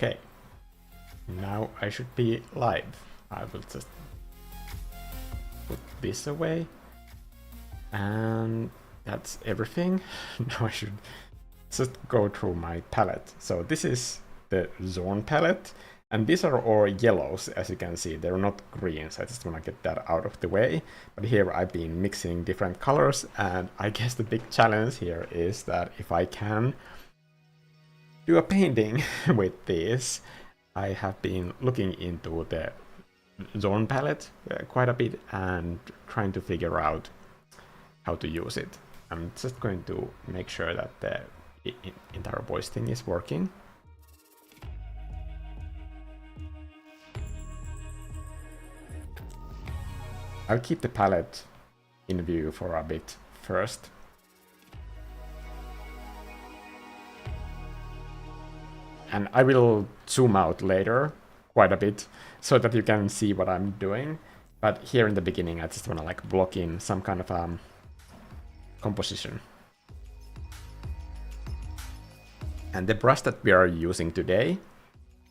Okay, now I should be live. I will just put this away, and that's everything. Now I should just go through my palette. So this is the Zorn palette, and these are all yellows, as you can see. They're not green, so I just want to get that out of the way. But here I've been mixing different colors, and I guess the big challenge here is that if I can do a painting with this, I have been looking into the Zorn palette quite a bit and trying to figure out how to use it. I'm just going to make sure that the entire voice thing is working. I'll keep the palette in view for a bit first. And I will zoom out later quite a bit so that you can see what I'm doing. But here in the beginning, I just want to like block in some kind of composition. And the brush that we are using today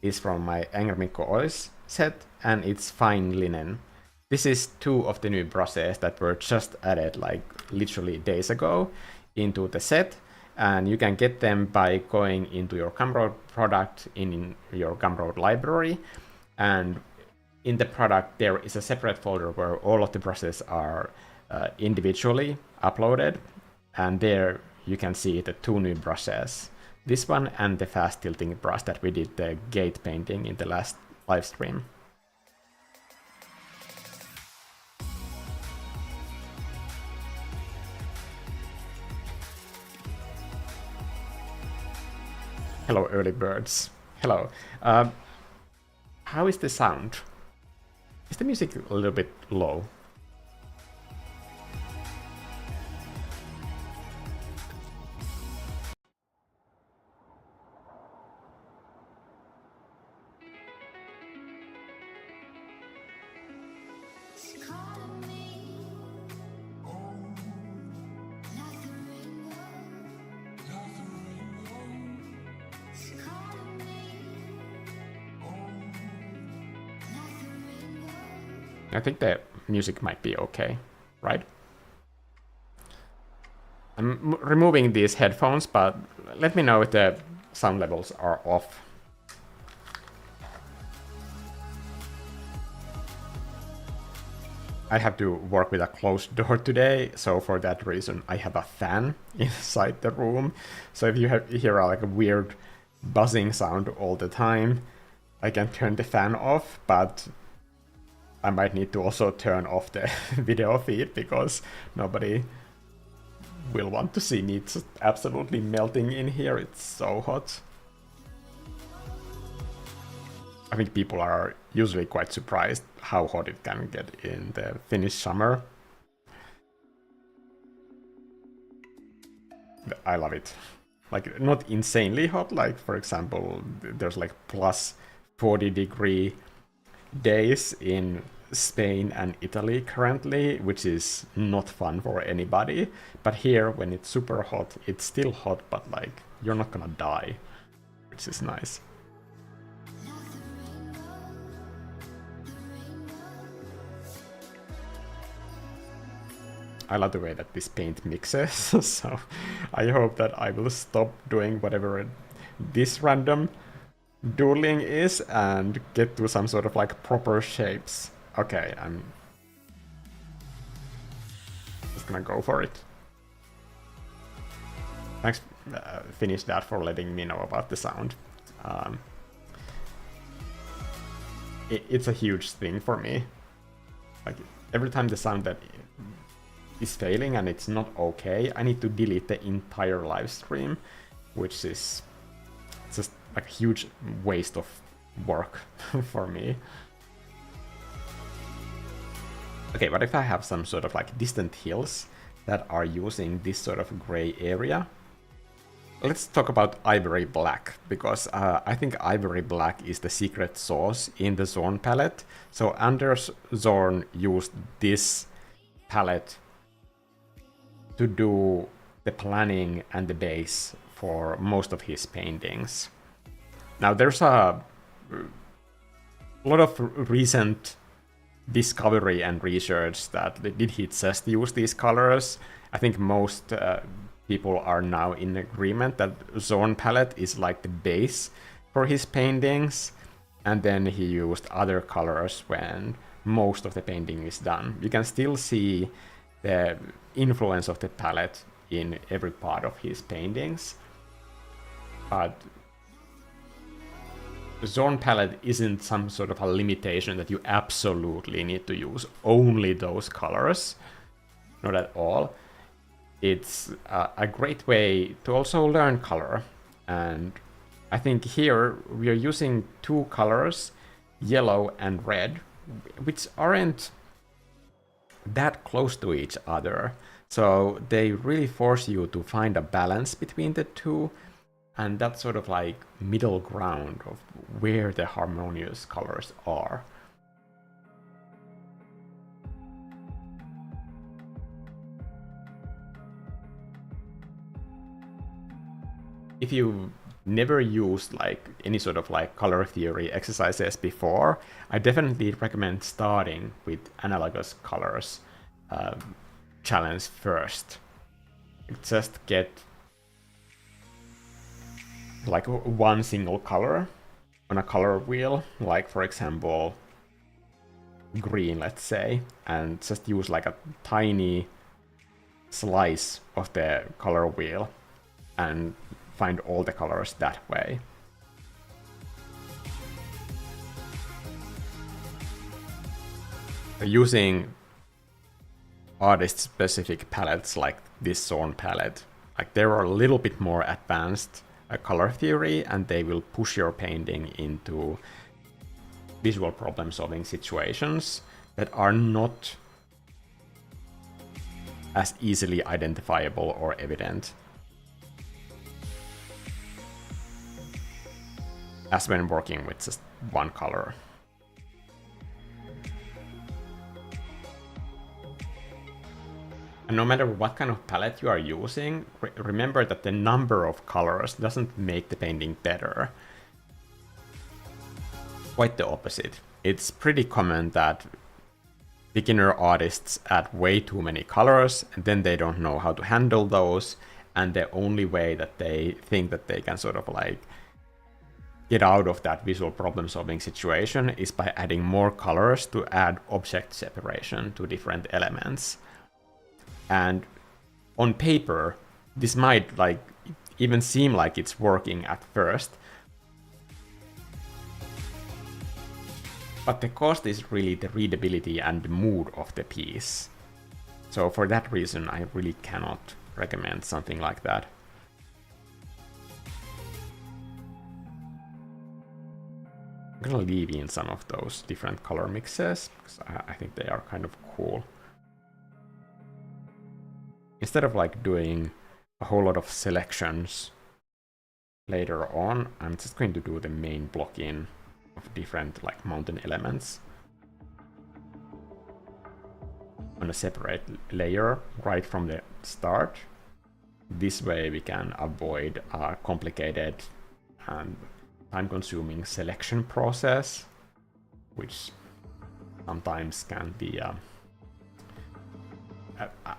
is from my Angry Mikko Oils set, and it's Fine Linen. This is 2 of the new brushes that were just added like literally days ago into the set, and you can get them by going into your Gumroad product in your Gumroad library, and in the product there is a separate folder where all of the brushes are individually uploaded, and there you can see the 2 new brushes. This one and the fast tilting brush that we did the gate painting in the last live stream. Hello, early birds. Hello. How is the sound? Is the music a little bit low? I think the music might be okay, right? I'm removing these headphones, but let me know if the sound levels are off. I have to work with a closed door today, so for that reason I have a fan inside the room. So if you hear like a weird buzzing sound all the time, I can turn the fan off, but I might need to also turn off the video feed because nobody will want to see me just absolutely melting in here. It's so hot. I think people are usually quite surprised how hot it can get in the Finnish summer. I love it. Like, not insanely hot, like for example, there's like plus 40-degree days in Spain and Italy currently, which is not fun for anybody. But here, when it's super hot, it's still hot, but like you're not gonna die, which is nice. I love the way that this paint mixes, so I hope that I will stop doing whatever this random doodling is and get to some sort of like proper shapes. Okay, I'm just gonna go for it. Thanks, Finish that, for letting me know about the sound. It's a huge thing for me. Like, every time the sound that is failing and it's not okay, I need to delete the entire live stream, which is just like a huge waste of work for me. Okay, but if I have some sort of like distant hills that are using this sort of gray area, let's talk about ivory black, because I think ivory black is the secret sauce in the Zorn palette. So Anders Zorn used this palette to do the planning and the base for most of his paintings. Now there's a lot of recent discovery and research that did he just use these colors. I think most people are now in agreement that Zorn Palette is like the base for his paintings, and then he used other colors when most of the painting is done. You can still see the influence of the palette in every part of his paintings, but Zorn Palette isn't some sort of a limitation that you absolutely need to use only those colors. Not at all. It's a great way to also learn color. And I think here we are using two colors, yellow and red, which aren't that close to each other. So they really force you to find a balance between the two. And that's sort of like middle ground of where the harmonious colors are. If you've never used like any sort of like color theory exercises before, I definitely recommend starting with analogous colors challenge first. Just get like one single color on a color wheel, like for example green, let's say, and just use like a tiny slice of the color wheel and find all the colors that way. Using artist-specific palettes like this Zorn palette, like they are a little bit more advanced color theory, and they will push your painting into visual problem-solving situations that are not as easily identifiable or evident as when working with just one color. And no matter what kind of palette you are using, remember that the number of colors doesn't make the painting better. Quite the opposite. It's pretty common that beginner artists add way too many colors, and then they don't know how to handle those, and the only way that they think that they can sort of like get out of that visual problem-solving situation is by adding more colors to add object separation to different elements. And on paper, this might like even seem like it's working at first, but the cost is really the readability and the mood of the piece. So for that reason, I really cannot recommend something like that. I'm gonna leave in some of those different color mixes, because I think they are kind of cool. Instead of like doing a whole lot of selections later on, I'm just going to do the main blocking of different like mountain elements on a separate layer right from the start. This way we can avoid a complicated and time-consuming selection process, which sometimes can be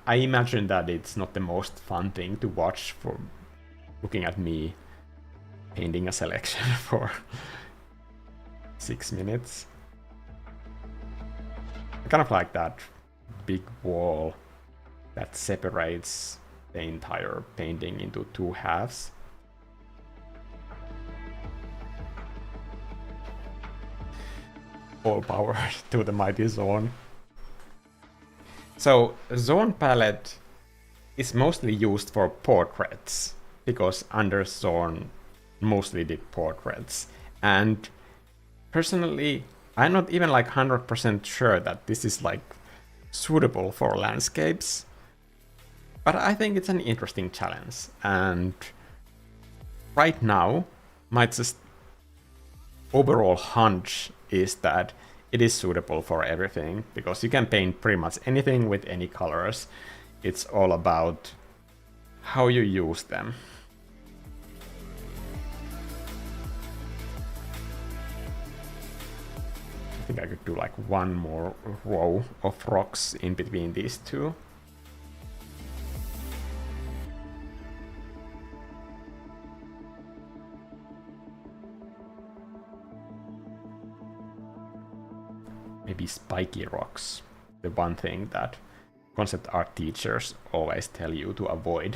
I imagine that it's not the most fun thing to watch for looking at me painting a selection for 6 minutes. I kind of like that big wall that separates the entire painting into two halves. All power to the mighty Zorn. So Zorn Palette is mostly used for portraits, because Anders Zorn mostly did portraits. And personally, I'm not even like 100% sure that this is like suitable for landscapes, but I think it's an interesting challenge. And right now, my just overall hunch is that it is suitable for everything, because you can paint pretty much anything with any colors. It's all about how you use them. think I could do like one more row of rocks in between these two. Maybe spiky rocks. The one thing that concept art teachers always tell you to avoid.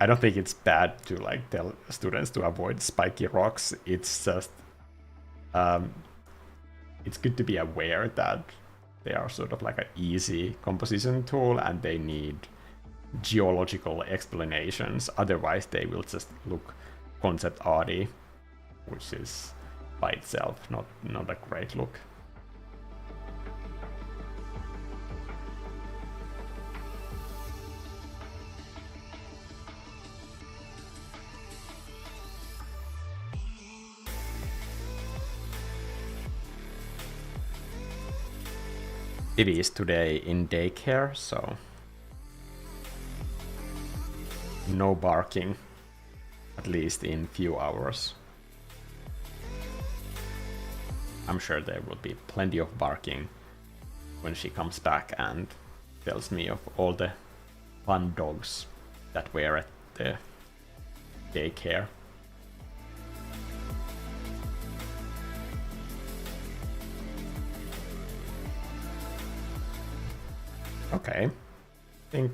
I don't think it's bad to like tell students to avoid spiky rocks. It's just it's good to be aware that they are sort of like an easy composition tool and they need geological explanations. Otherwise, they will just look concept arty, which is by itself not a great look. It is today in daycare, so no barking, at least in few hours. I'm sure there will be plenty of barking when she comes back and tells me of all the fun dogs that were at the daycare. Okay, I think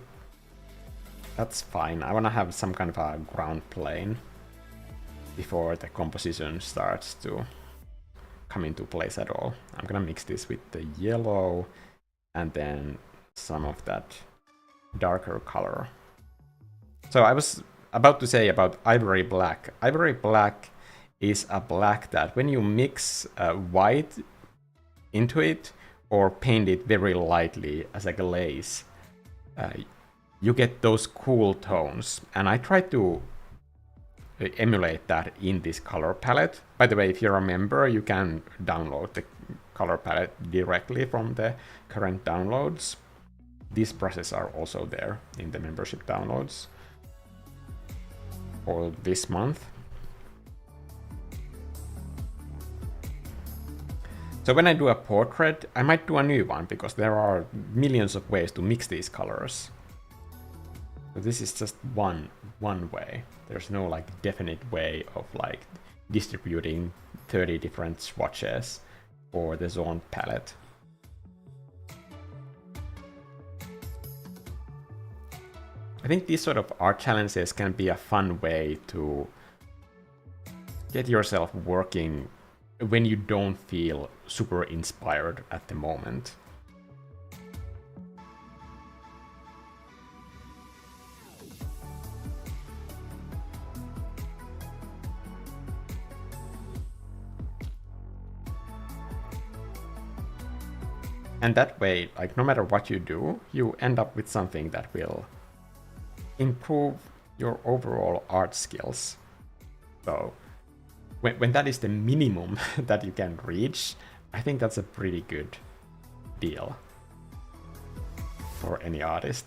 that's fine. I want to have some kind of a ground plane before the composition starts to come into place at all. I'm gonna mix this with the yellow and then some of that darker color. So I was about to say about ivory black. Ivory black is a black that when you mix white into it or paint it very lightly as a glaze, you get those cool tones. And I try to emulate that in this color palette. By the way, if you're a member, you can download the color palette directly from the current downloads. These brushes are also there in the membership downloads for this month. So when I do a portrait, I might do a new one because there are millions of ways to mix these colors. So this is just one way. There's no like definite way of like distributing 30 different swatches for the Zorn palette. I think these sort of art challenges can be a fun way to get yourself working when you don't feel super inspired at the moment. And that way, like no matter what you do, you end up with something that will improve your overall art skills. So when that is the minimum that you can reach, I think that's a pretty good deal for any artist.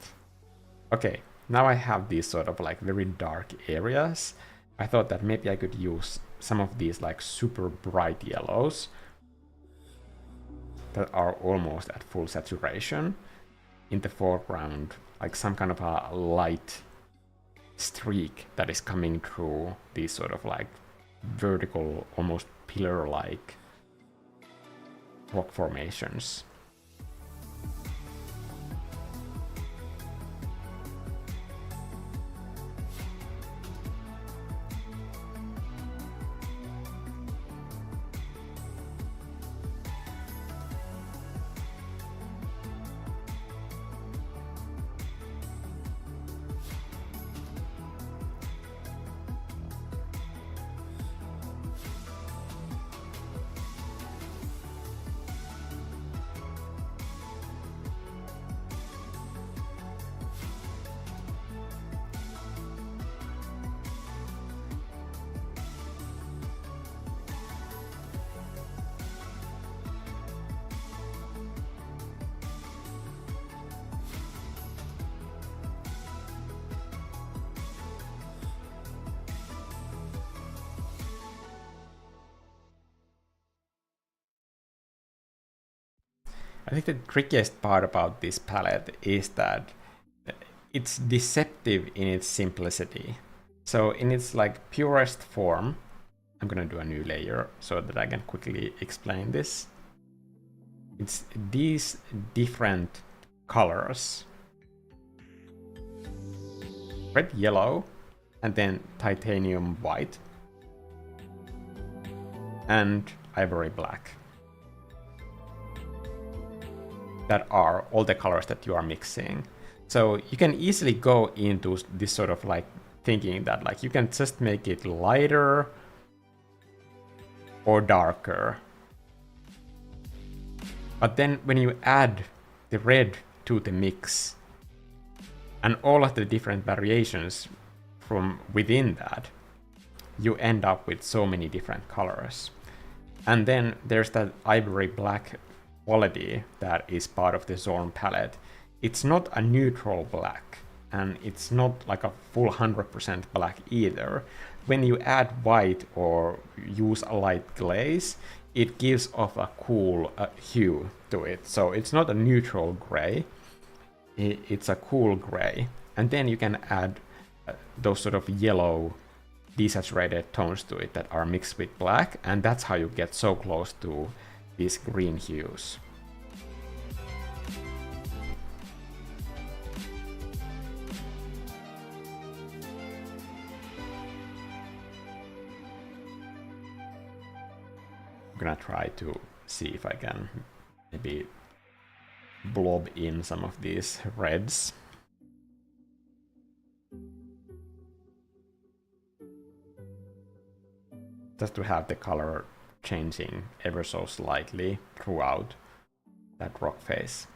Okay, now I have these sort of like very dark areas. I thought that maybe I could use some of these like super bright yellows that are almost at full saturation in the foreground, like some kind of a light streak that is coming through these sort of like vertical, almost pillar-like rock formations. I think the trickiest part about this palette is that it's deceptive in its simplicity. So in its like purest form, I'm gonna do a new layer so that I can quickly explain this. It's these different colors. Red, yellow, and then titanium white, and ivory black. That are all the colors that you are mixing. So you can easily go into this sort of like thinking that like you can just make it lighter or darker. But then when you add the red to the mix and all of the different variations from within that, you end up with so many different colors. And then there's that ivory black quality that is part of the Zorn palette. It's not a neutral black, and it's not like a full 100% black either. When you add white or use a light glaze, it gives off a cool hue to it. So it's not a neutral gray, it's a cool gray. And then you can add those sort of yellow desaturated tones to it that are mixed with black, and that's how you get so close to these green hues. I'm gonna try to see if I can maybe blob in some of these reds. Just to have the color changing ever so slightly throughout that rock face.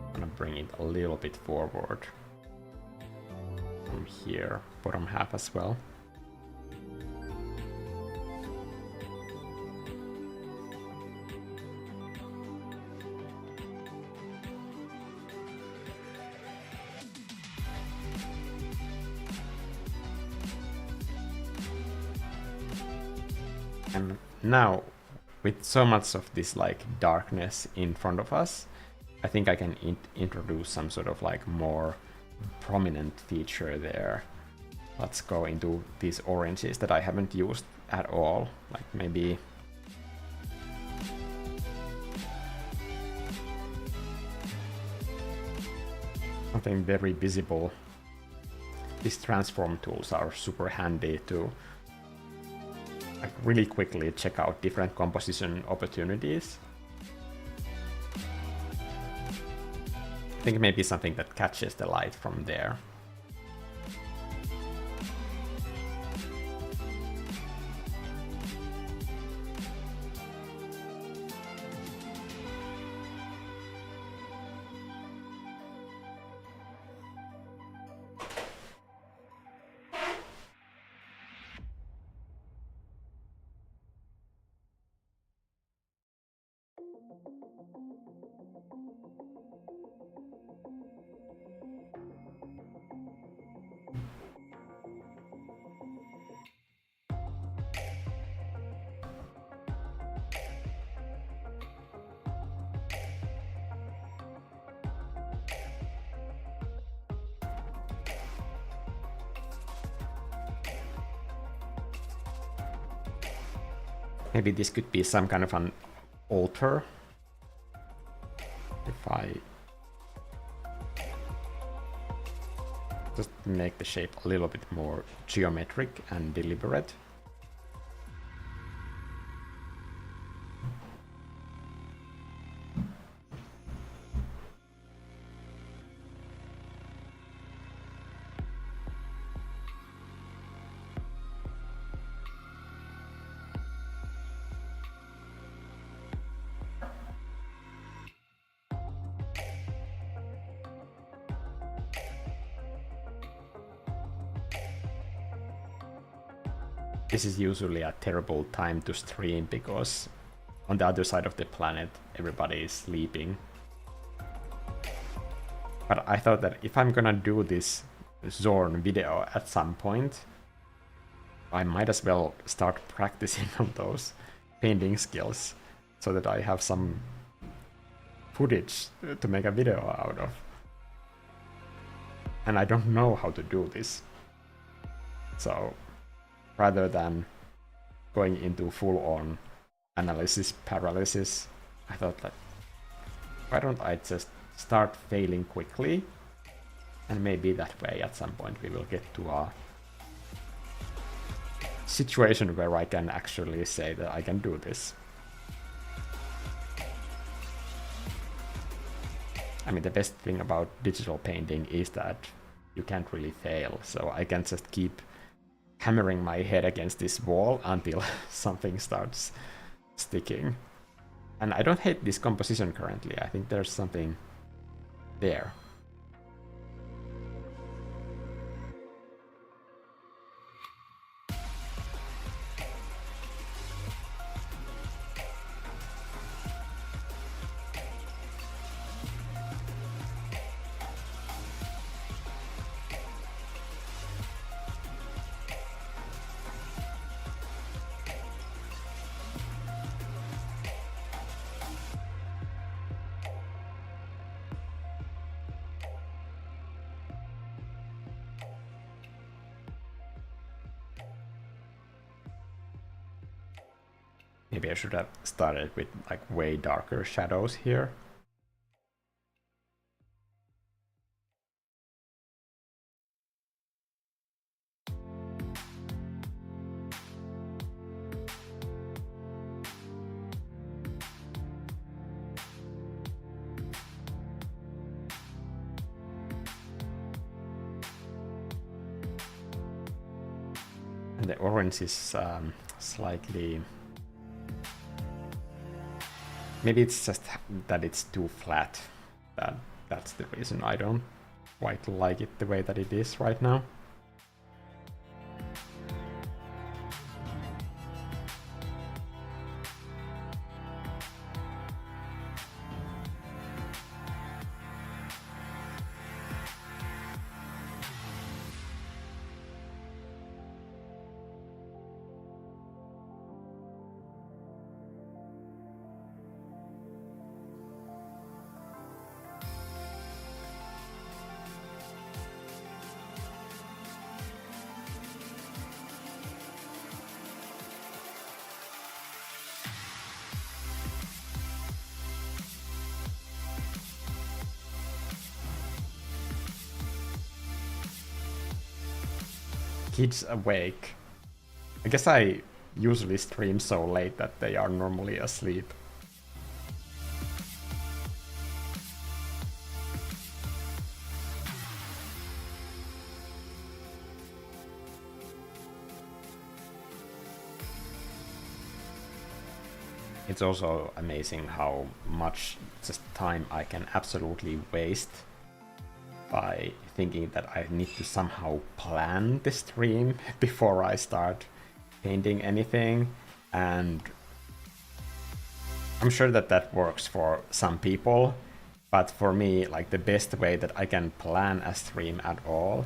I'm gonna bring it a little bit forward from here, bottom half as well. And now, with so much of this like darkness in front of us, I think I can introduce some sort of like more prominent feature there. Let's go into these oranges that I haven't used at all, like maybe something very visible. These transform tools are super handy to like really quickly check out different composition opportunities. I think maybe something that catches the light from there. Maybe this could be some kind of an altar. If I just make the shape a little bit more geometric and deliberate. This is usually a terrible time to stream because on the other side of the planet everybody is sleeping. But I thought that if I'm gonna do this Zorn video at some point, I might as well start practicing on those painting skills so that I have some footage to make a video out of. And I don't know how to do this. So rather than going into full-on analysis paralysis, I thought that why don't I just start failing quickly, and maybe that way at some point we will get to a situation where I can actually say that I can do this. I mean, the best thing about digital painting is that you can't really fail, so I can just keep hammering my head against this wall until something starts sticking. And I don't hate this composition currently. I think there's something there. Maybe I should have started with like way darker shadows here. And the orange is slightly... Maybe it's just that it's too flat. That's the reason I don't quite like it the way that it is right now. Kids awake. I guess I usually stream so late that they are normally asleep. It's also amazing how much just time I can absolutely waste by thinking that I need to somehow plan the stream before I start painting anything. And I'm sure that that works for some people, but for me, like the best way that I can plan a stream at all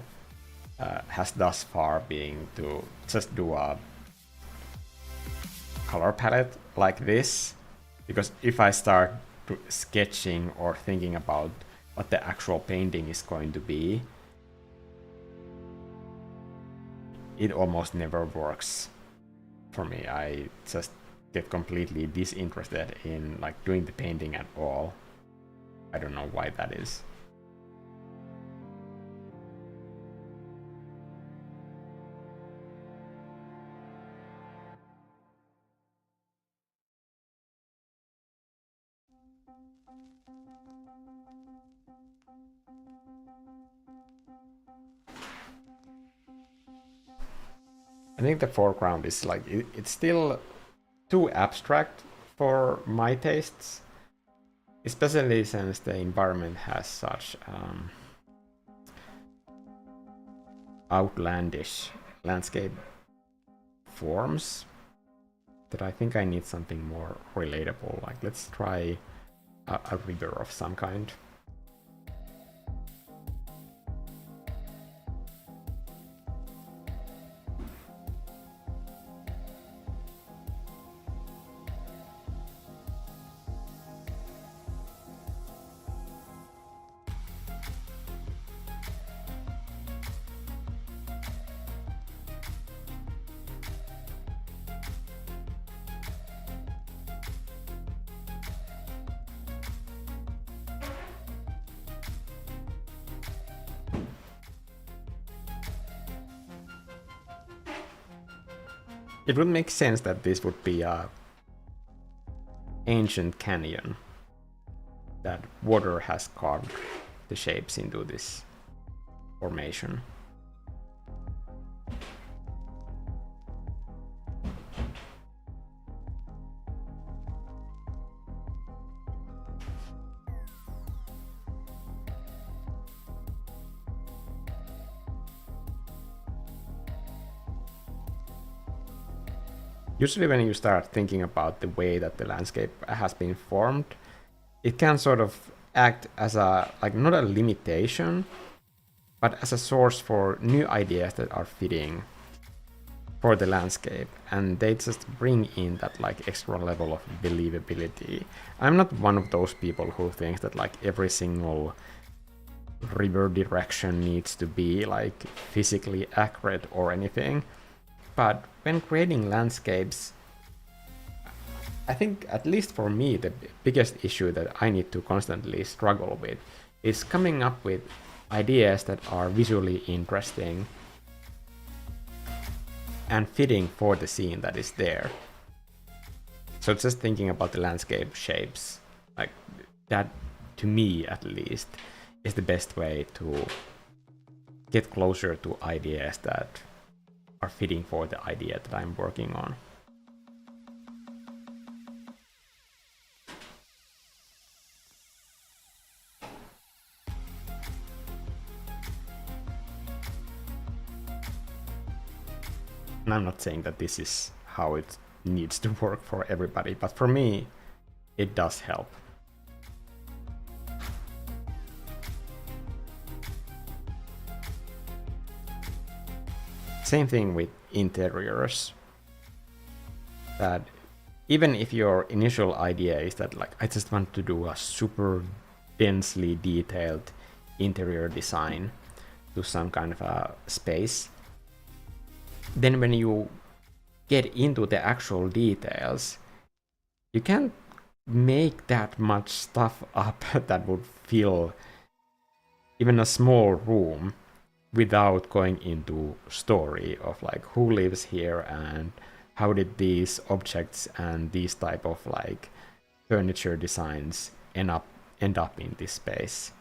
has thus far been to just do a color palette like this, because if I start sketching or thinking about what the actual painting is going to be, it almost never works for me. I just get completely disinterested in like doing the painting at all. I don't know why that is. I think the foreground is like, it's still too abstract for my tastes, especially since the environment has such outlandish landscape forms that I think I need something more relatable. Like, let's try a river of some kind. it would make sense that this would be a ancient canyon that water has carved the shapes into this formation. Usually when you start thinking about the way that the landscape has been formed, it can sort of act as a, like, not a limitation, but as a source for new ideas that are fitting for the landscape, and they just bring in that like extra level of believability. I'm not one of those people who thinks that like every single river direction needs to be like physically accurate or anything, but when creating landscapes, I think, at least for me, the biggest issue that I need to constantly struggle with is coming up with ideas that are visually interesting and fitting for the scene that is there. So just thinking about the landscape shapes, like that, to me at least, is the best way to get closer to ideas that are fitting for the idea that I'm working on. And I'm not saying that this is how it needs to work for everybody, but for me, it does help. Same thing with interiors. That even if your initial idea is that like I just want to do a super densely detailed interior design to some kind of a space, then when you get into the actual details, you can't make that much stuff up that would fill even a small room without going into story of like who lives here and how did these objects and these type of like furniture designs end up in this space.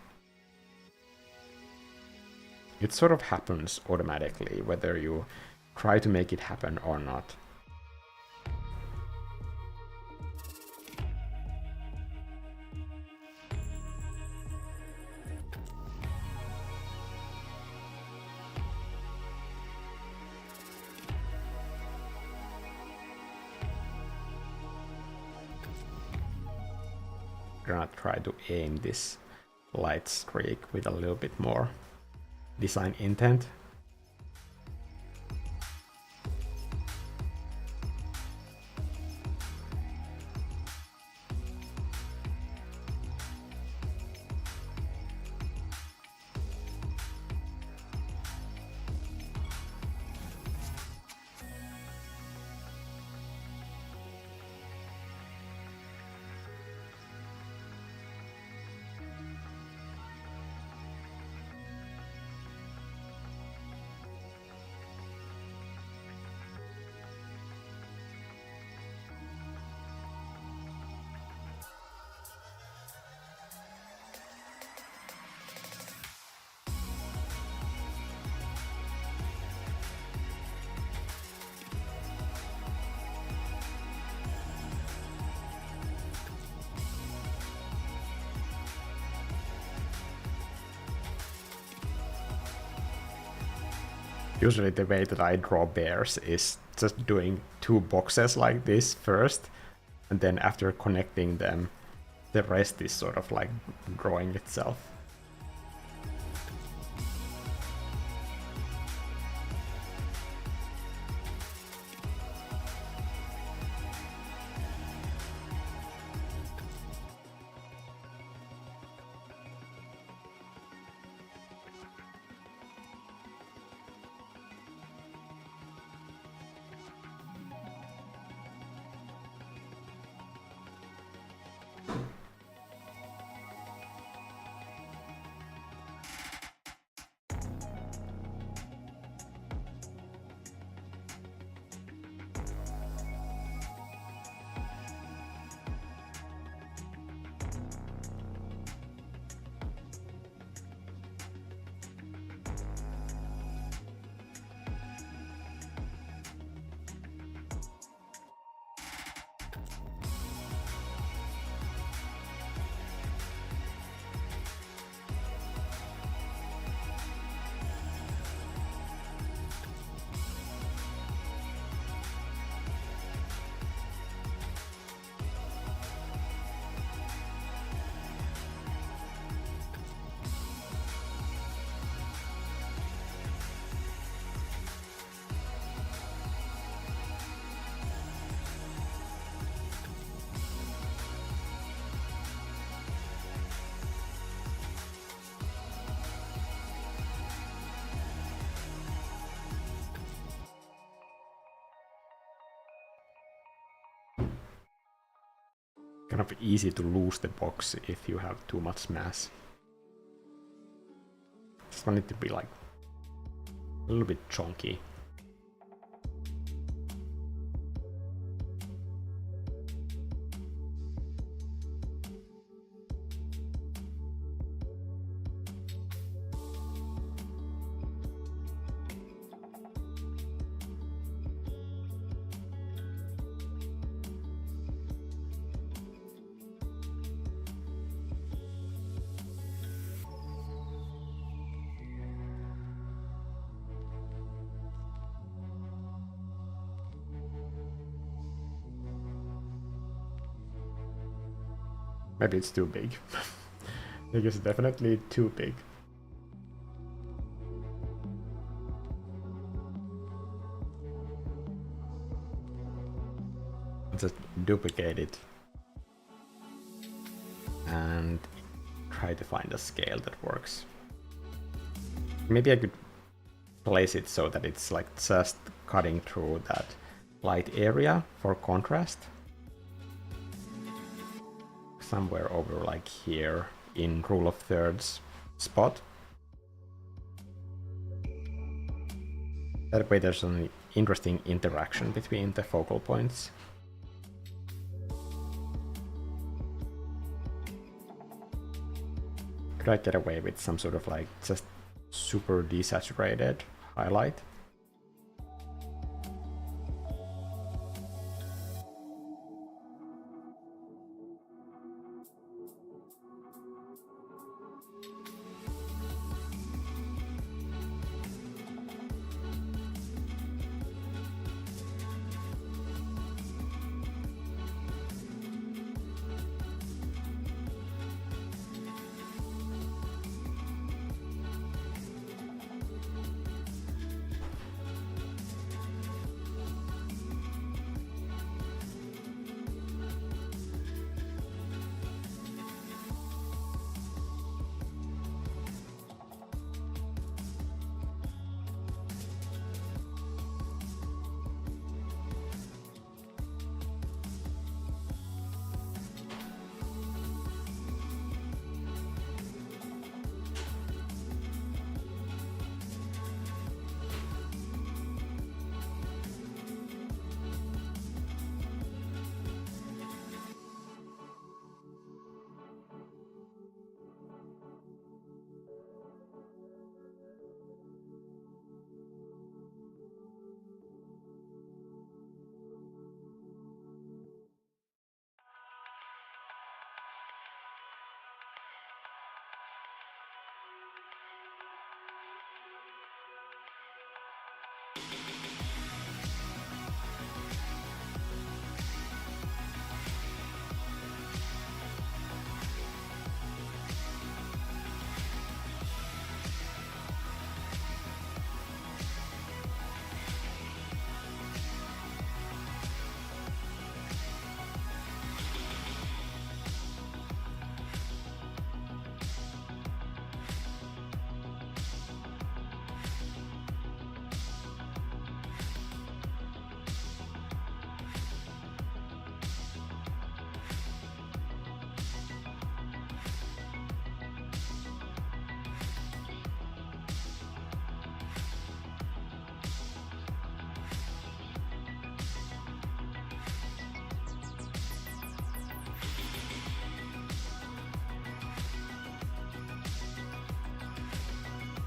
It sort of happens automatically whether you try to make it happen or not. I'm gonna try to aim this light streak with a little bit more design intent. Usually the way that I draw bears is just doing two boxes like this first, and then after connecting them, the rest is sort of like drawing itself. kind of easy to lose the box if you have too much mass. Just want it to be like a little bit chunky. Maybe it's too big. I think it's definitely too big. Just duplicate it and try to find a scale that works. Maybe I could place it so that it's like just cutting through that light area for contrast. Somewhere over like here in rule of thirds spot. That way there's an interesting interaction between the focal points. Could I get away with some sort of like just super desaturated highlight?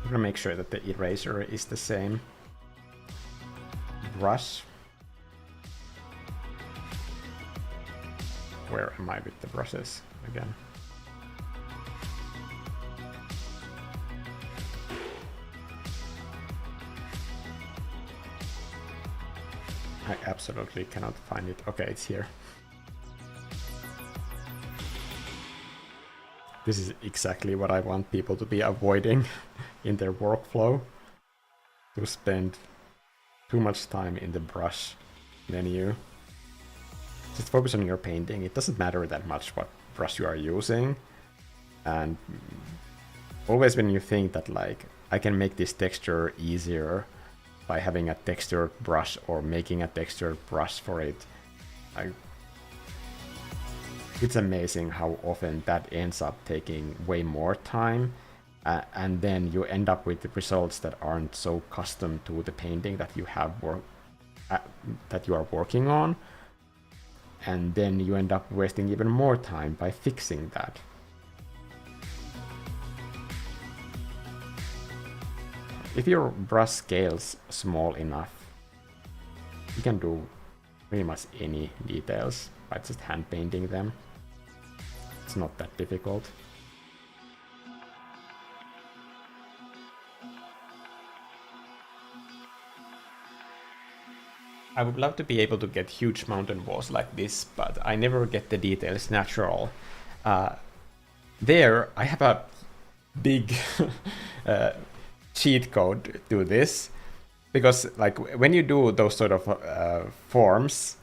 I'm gonna make sure that the eraser is the same brush. Where am I with the brushes again? I absolutely cannot find it. Okay, it's here. This is exactly what I want people to be avoiding in their workflow. To spend too much time in the brush menu. Just focus on your painting. It doesn't matter that much what brush you are using. And always when you think that like, I can make this texture easier by having a textured brush or making a textured brush for it, It's amazing how often that ends up taking way more time, and then you end up with the results that aren't so custom to the painting that you have that you are working on, and then you end up wasting even more time by fixing that. If your brush scales small enough, you can do pretty much any details by just hand painting them. It's not that difficult. I would love to be able to get huge mountain walls like this, but I never get the details natural. There, I have a big cheat code to this, because like when you do those sort of forms,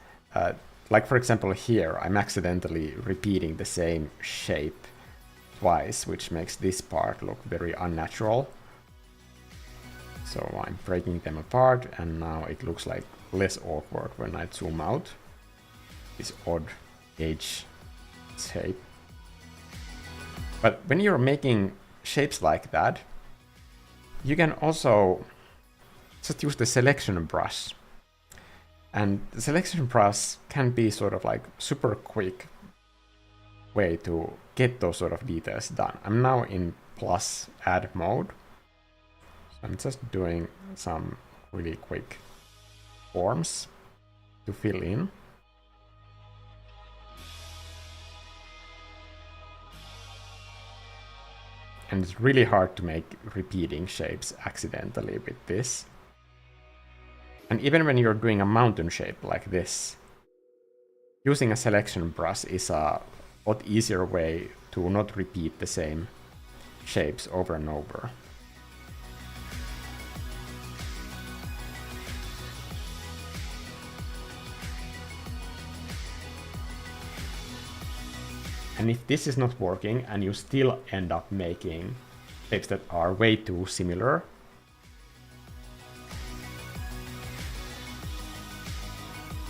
like for example here, I'm accidentally repeating the same shape twice, which makes this part look very unnatural. So I'm breaking them apart, and now it looks like less awkward when I zoom out. This odd edge shape. But when you're making shapes like that, you can also just use the selection brush. And the selection brush can be sort of like super quick way to get those sort of details done. I'm now in plus add mode. So I'm just doing some really quick forms to fill in. And it's really hard to make repeating shapes accidentally with this. And even when you're doing a mountain shape like this, using a selection brush is a lot easier way to not repeat the same shapes over and over. And if this is not working and you still end up making shapes that are way too similar,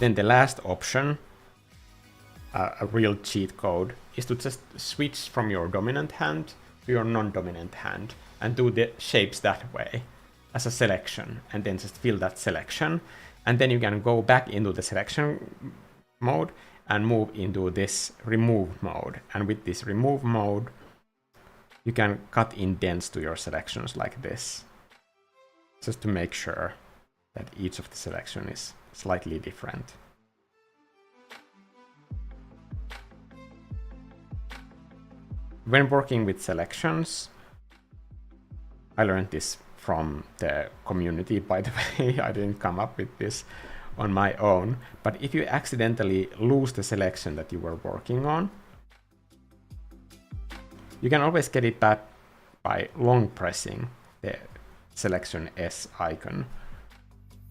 then the last option, a real cheat code, is to just switch from your dominant hand to your non-dominant hand and do the shapes that way as a selection, and then just fill that selection. And then you can go back into the selection mode and move into this remove mode. And with this remove mode, you can cut indents to your selections like this, just to make sure that each of the selection is slightly different. When working with selections, I learned this from the community, by the way. I didn't come up with this on my own, but if you accidentally lose the selection that you were working on, you can always get it back by long pressing the selection S icon,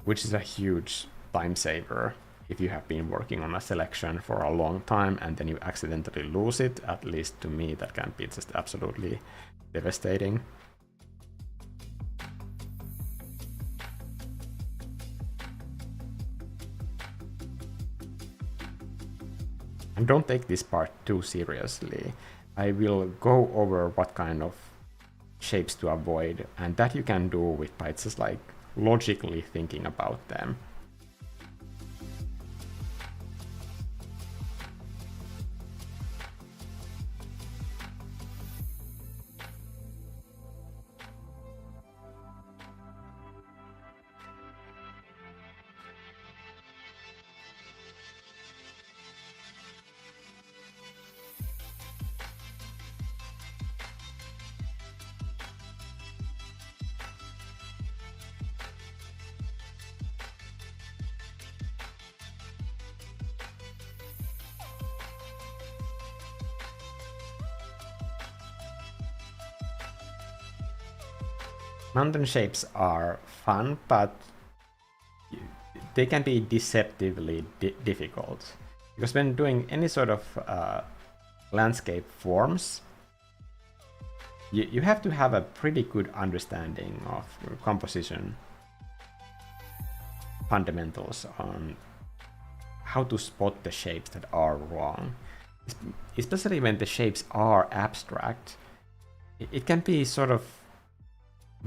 which is a huge time saver if you have been working on a selection for a long time and then you accidentally lose it. At least to me, that can be just absolutely devastating. And don't take this part too seriously. I will go over what kind of shapes to avoid, and that you can do with by just like logically thinking about them. Mountain shapes are fun, but they can be deceptively difficult. Because when doing any sort of landscape forms, you have to have a pretty good understanding of composition fundamentals on how to spot the shapes that are wrong. especially when the shapes are abstract, it can be sort of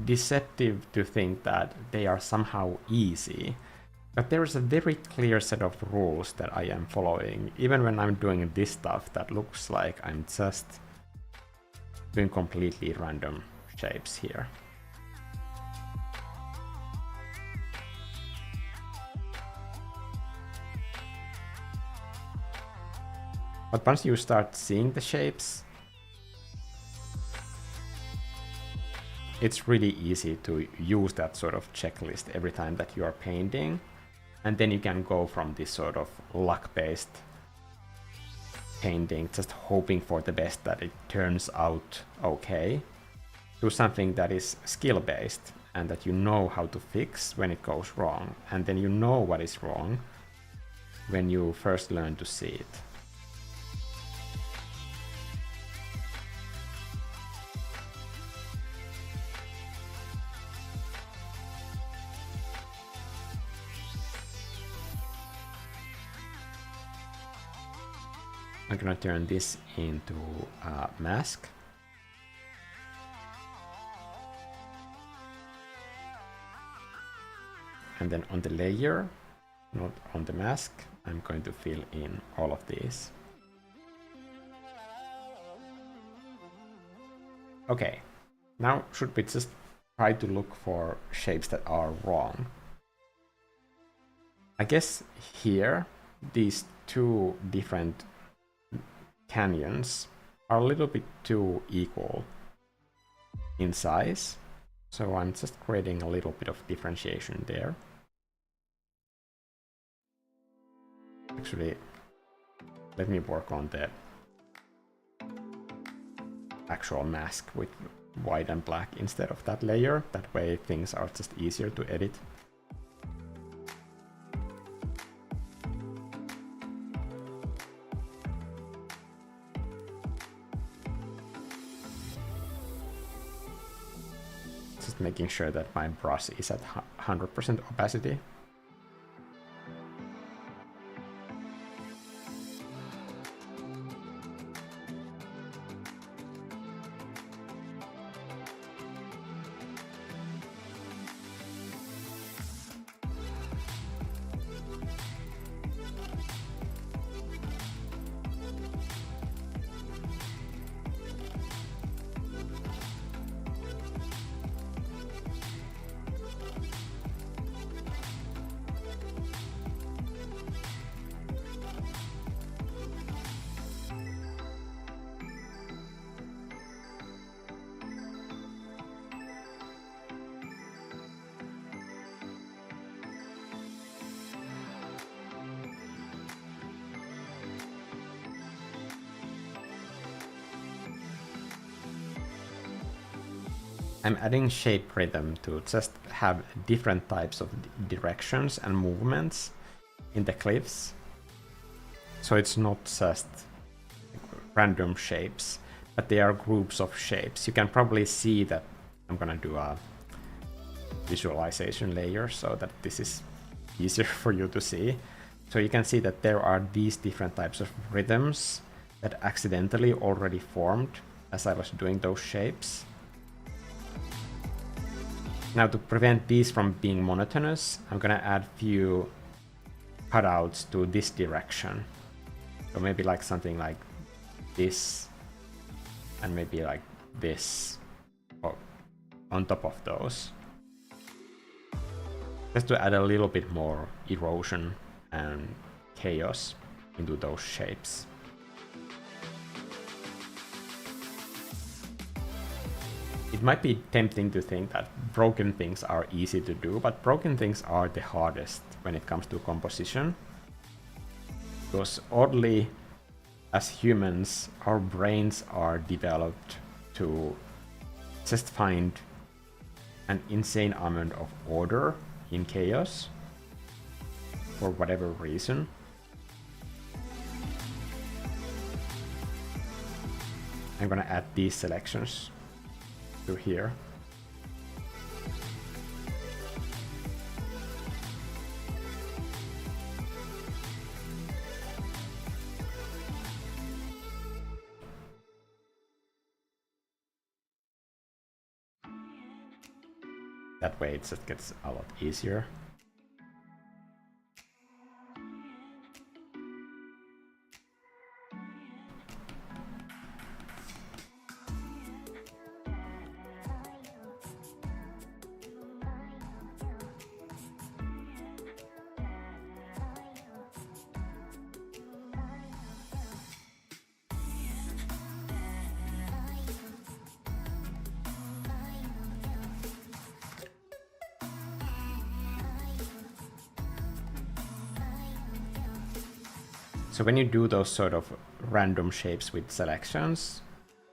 deceptive to think that they are somehow easy. But there is a very clear set of rules that I am following, even when I'm doing this stuff that looks like I'm just doing completely random shapes here. But once you start seeing the shapes, it's really easy to use that sort of checklist every time that you are painting. And then you can go from this sort of luck-based painting, just hoping for the best that it turns out okay, to something that is skill-based and that you know how to fix when it goes wrong. And then you know what is wrong when you first learn to see it. I'm gonna turn this into a mask. And then on the layer, not on the mask, I'm going to fill in all of these. Okay, now should we just try to look for shapes that are wrong? I guess here, these two different canyons are a little bit too equal in size, so I'm just creating a little bit of differentiation there. Actually, let me work on the actual mask with white and black instead of that layer. That way things are just easier to edit. Just making sure that my brush is at 100% opacity. I'm adding shape rhythm to just have different types of directions and movements in the glyphs. So it's not just random shapes, but they are groups of shapes. You can probably see that I'm gonna do a visualization layer so that this is easier for you to see. So you can see that there are these different types of rhythms that accidentally already formed as I was doing those shapes. Now to prevent these from being monotonous, I'm gonna add few cutouts to this direction. So maybe like something like this, and maybe like this on top of those. Just to add a little bit more erosion and chaos into those shapes. It might be tempting to think that broken things are easy to do, but broken things are the hardest when it comes to composition. Because oddly, as humans, our brains are developed to just find an insane amount of order in chaos for whatever reason. I'm gonna add these selections to here. That way it just gets a lot easier. So when you do those sort of random shapes with selections,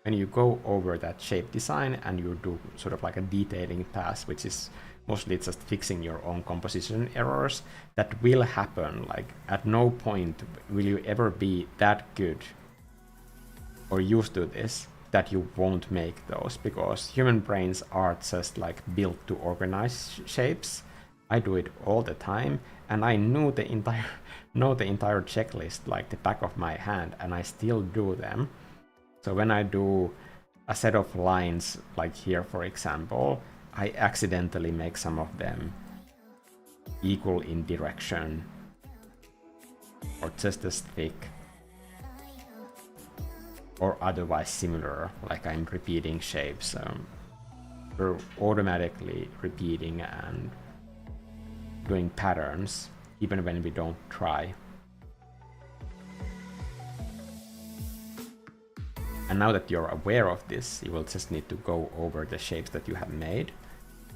when you go over that shape design and you do sort of like a detailing pass, which is mostly just fixing your own composition errors, that will happen. Like at no point will you ever be that good or used to this that you won't make those, because human brains are just like built to organize shapes. I do it all the time, and I know the entire checklist like the back of my hand, and I still do them. So when I do a set of lines, like here for example, I accidentally make some of them equal in direction or just as thick or otherwise similar, like I'm repeating shapes. We're automatically repeating and doing patterns even when we don't try. And now that you're aware of this, you will just need to go over the shapes that you have made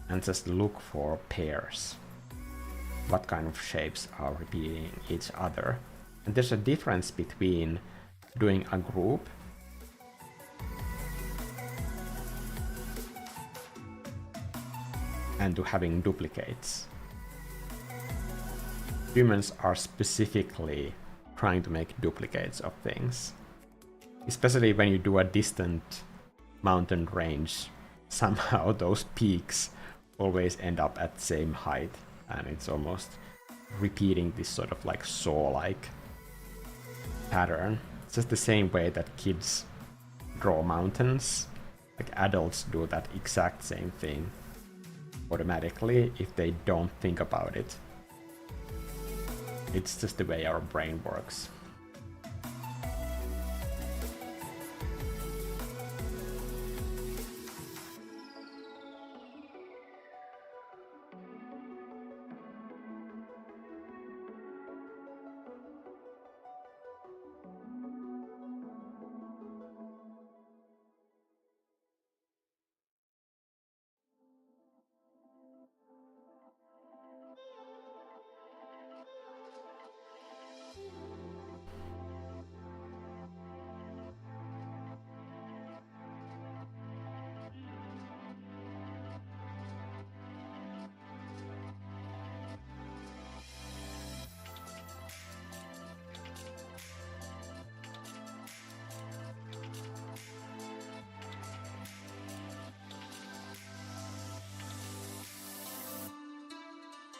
and just look for pairs. What kind of shapes are repeating each other? And there's a difference between doing a group and to having duplicates. Humans are specifically trying to make duplicates of things. Especially when you do a distant mountain range, somehow those peaks always end up at the same height, and it's almost repeating this sort of like saw-like pattern. It's just the same way that kids draw mountains, like adults do that exact same thing automatically if they don't think about it. It's just the way our brain works.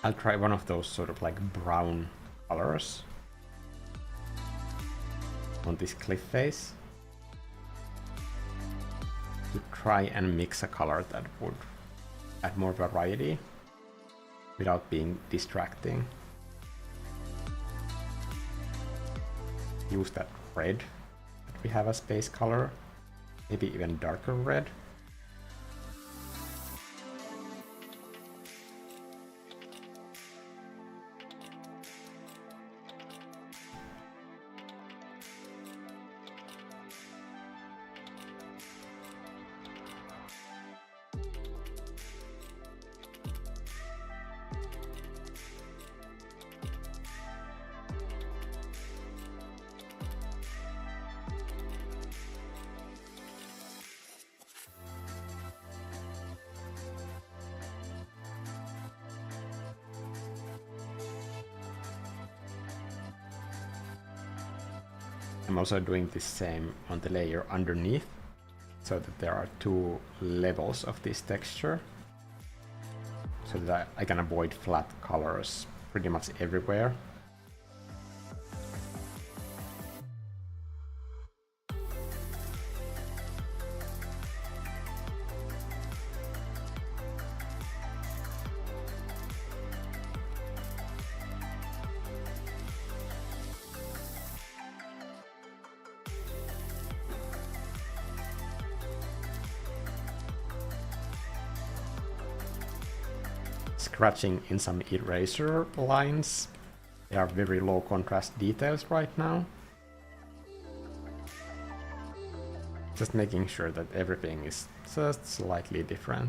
I'll try one of those sort of like brown colors on this cliff face to try and mix a color that would add more variety without being distracting. Use that red that we have as base color, maybe even darker red. I'm also doing the same on the layer underneath, so that there are two levels of this texture, so that I can avoid flat colors pretty much everywhere. scratching in some eraser lines. They are very low contrast details right now. Just making sure that everything is just slightly different.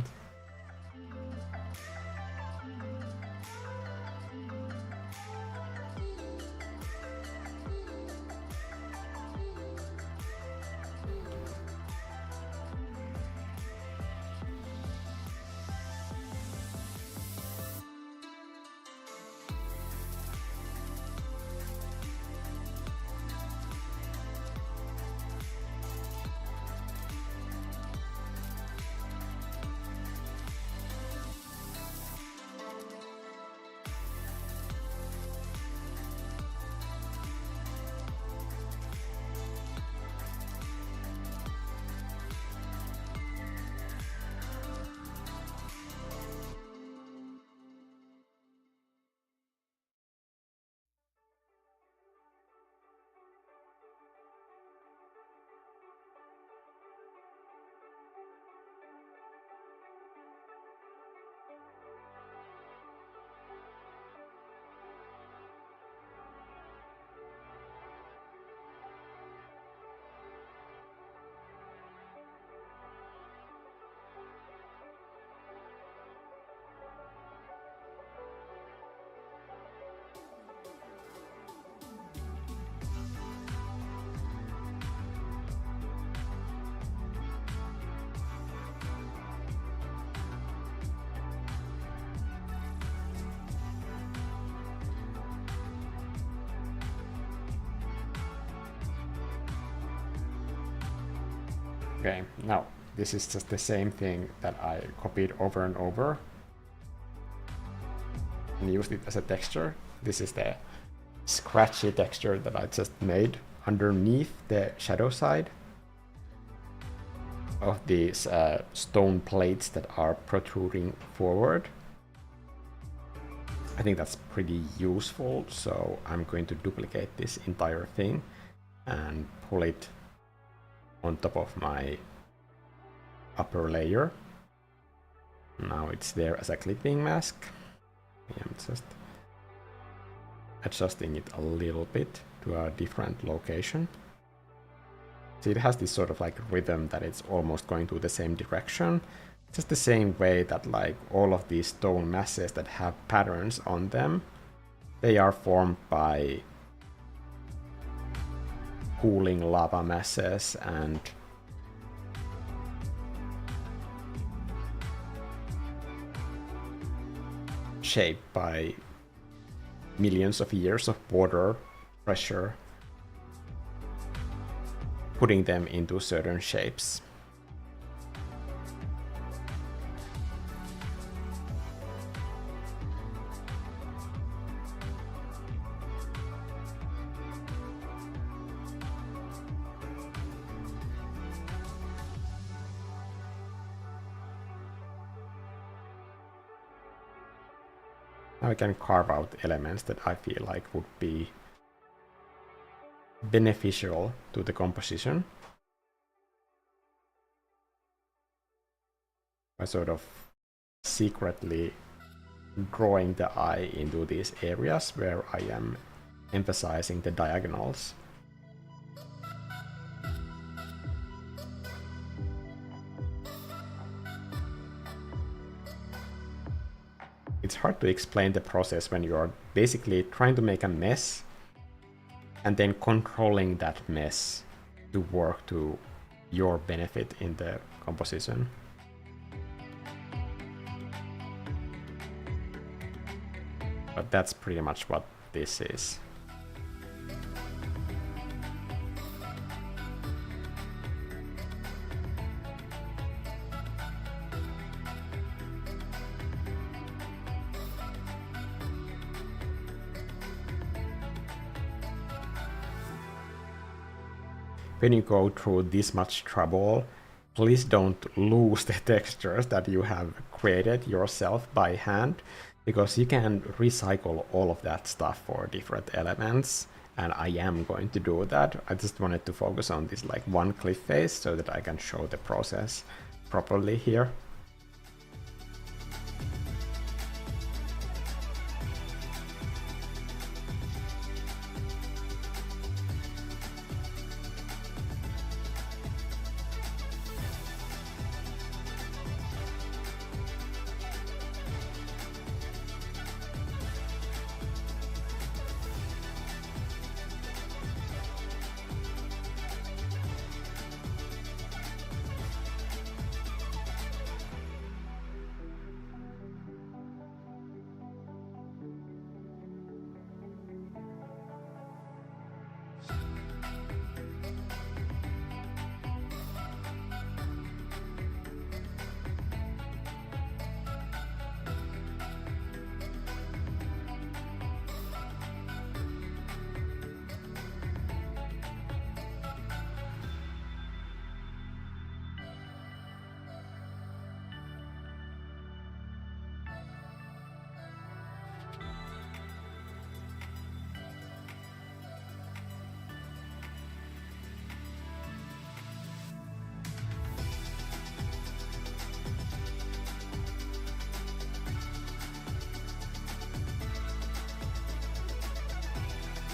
Okay, now this is just the same thing that I copied over and over and used it as a texture. This is the scratchy texture that I just made underneath the shadow side of these stone plates that are protruding forward. I think that's pretty useful, so I'm going to duplicate this entire thing and pull it on top of my upper layer. Now it's there as a clipping mask. I'm just adjusting it a little bit to a different location. See, it has this sort of like rhythm that it's almost going to the same direction. Just the same way that like all of these stone masses that have patterns on them, they are formed by cooling lava masses and shaped by millions of years of water pressure putting them into certain shapes. Now I can carve out elements that I feel like would be beneficial to the composition by sort of secretly drawing the eye into these areas where I am emphasizing the diagonals. It's hard to explain the process when you're basically trying to make a mess and then controlling that mess to work to your benefit in the composition. But that's pretty much what this is. When you go through this much trouble, please don't lose the textures that you have created yourself by hand, because you can recycle all of that stuff for different elements, and I am going to do that. I just wanted to focus on this like one cliff face so that I can show the process properly here.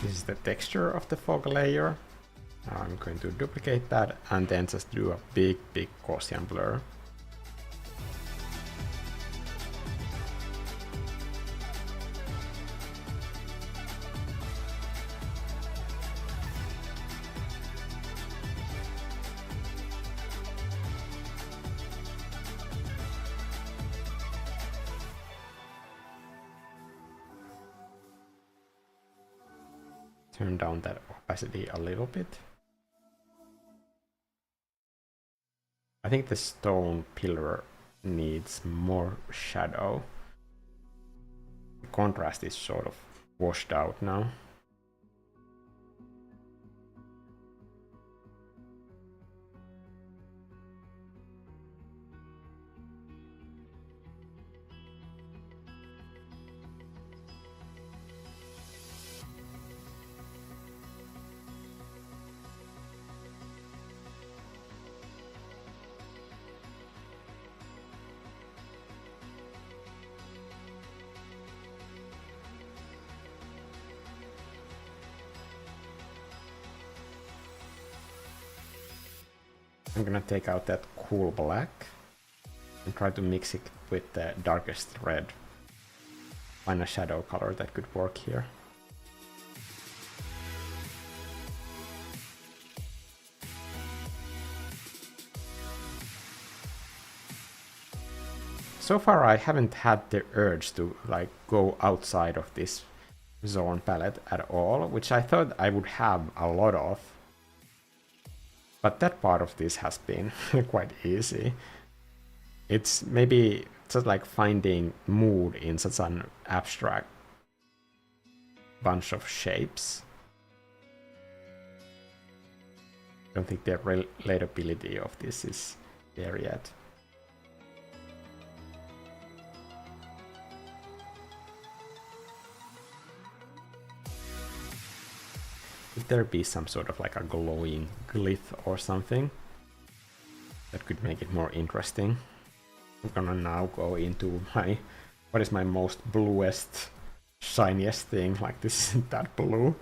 This is the texture of the fog layer. Now I'm going to duplicate that and then just do a big Gaussian blur. Turn down that opacity a little bit. I think the stone pillar needs more shadow. The contrast is sort of washed out now. I'm gonna take out that cool black and try to mix it with the darkest red. Find a shadow color that could work here. So far I haven't had the urge to like go outside of this Zorn palette at all, which I thought I would have a lot of. But that part of this has been quite easy. It's maybe just like finding mood in such an abstract bunch of shapes. I don't think the relatability of this is there yet. Could there be some sort of like a glowing glyph or something that could make it more interesting? I'm gonna now go into my, what is my most bluest, shiniest thing, like this isn't that blue.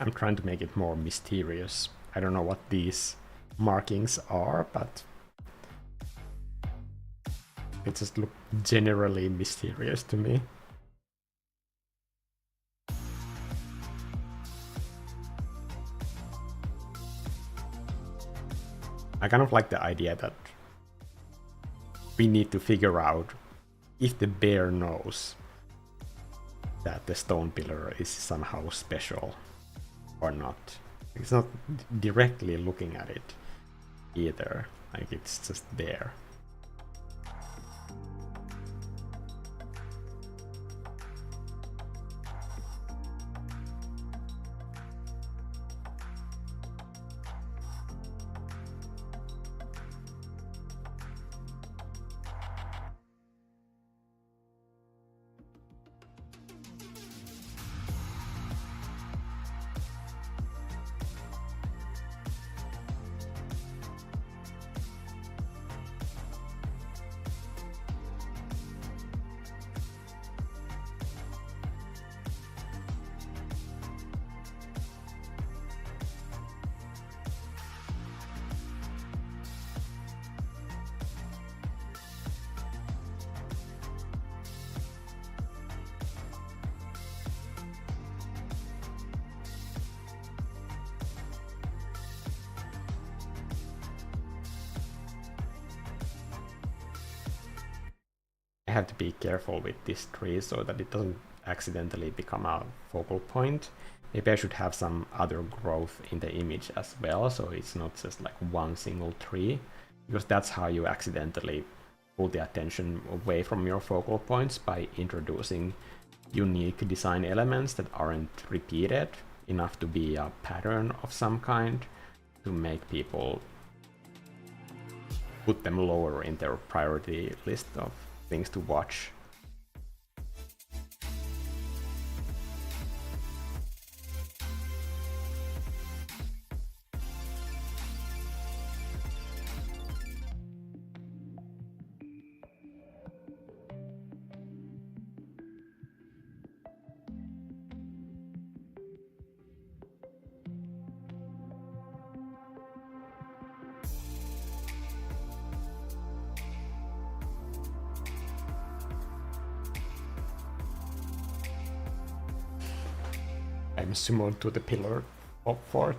I'm trying to make it more mysterious. I don't know what these markings are, but it just looks generally mysterious to me. I kind of like the idea that we need to figure out if the bear knows that the stone pillar is somehow special or not. It's not directly looking at it either, like it's just there. I have to be careful with this tree so that it doesn't accidentally become a focal point. Maybe I should have some other growth in the image as well, so it's not just like one single tree, because that's how you accidentally pull the attention away from your focal points, by introducing unique design elements that aren't repeated enough to be a pattern of some kind, to make people put them lower in their priority list of things to watch. I'm summoned to the pillar of fort.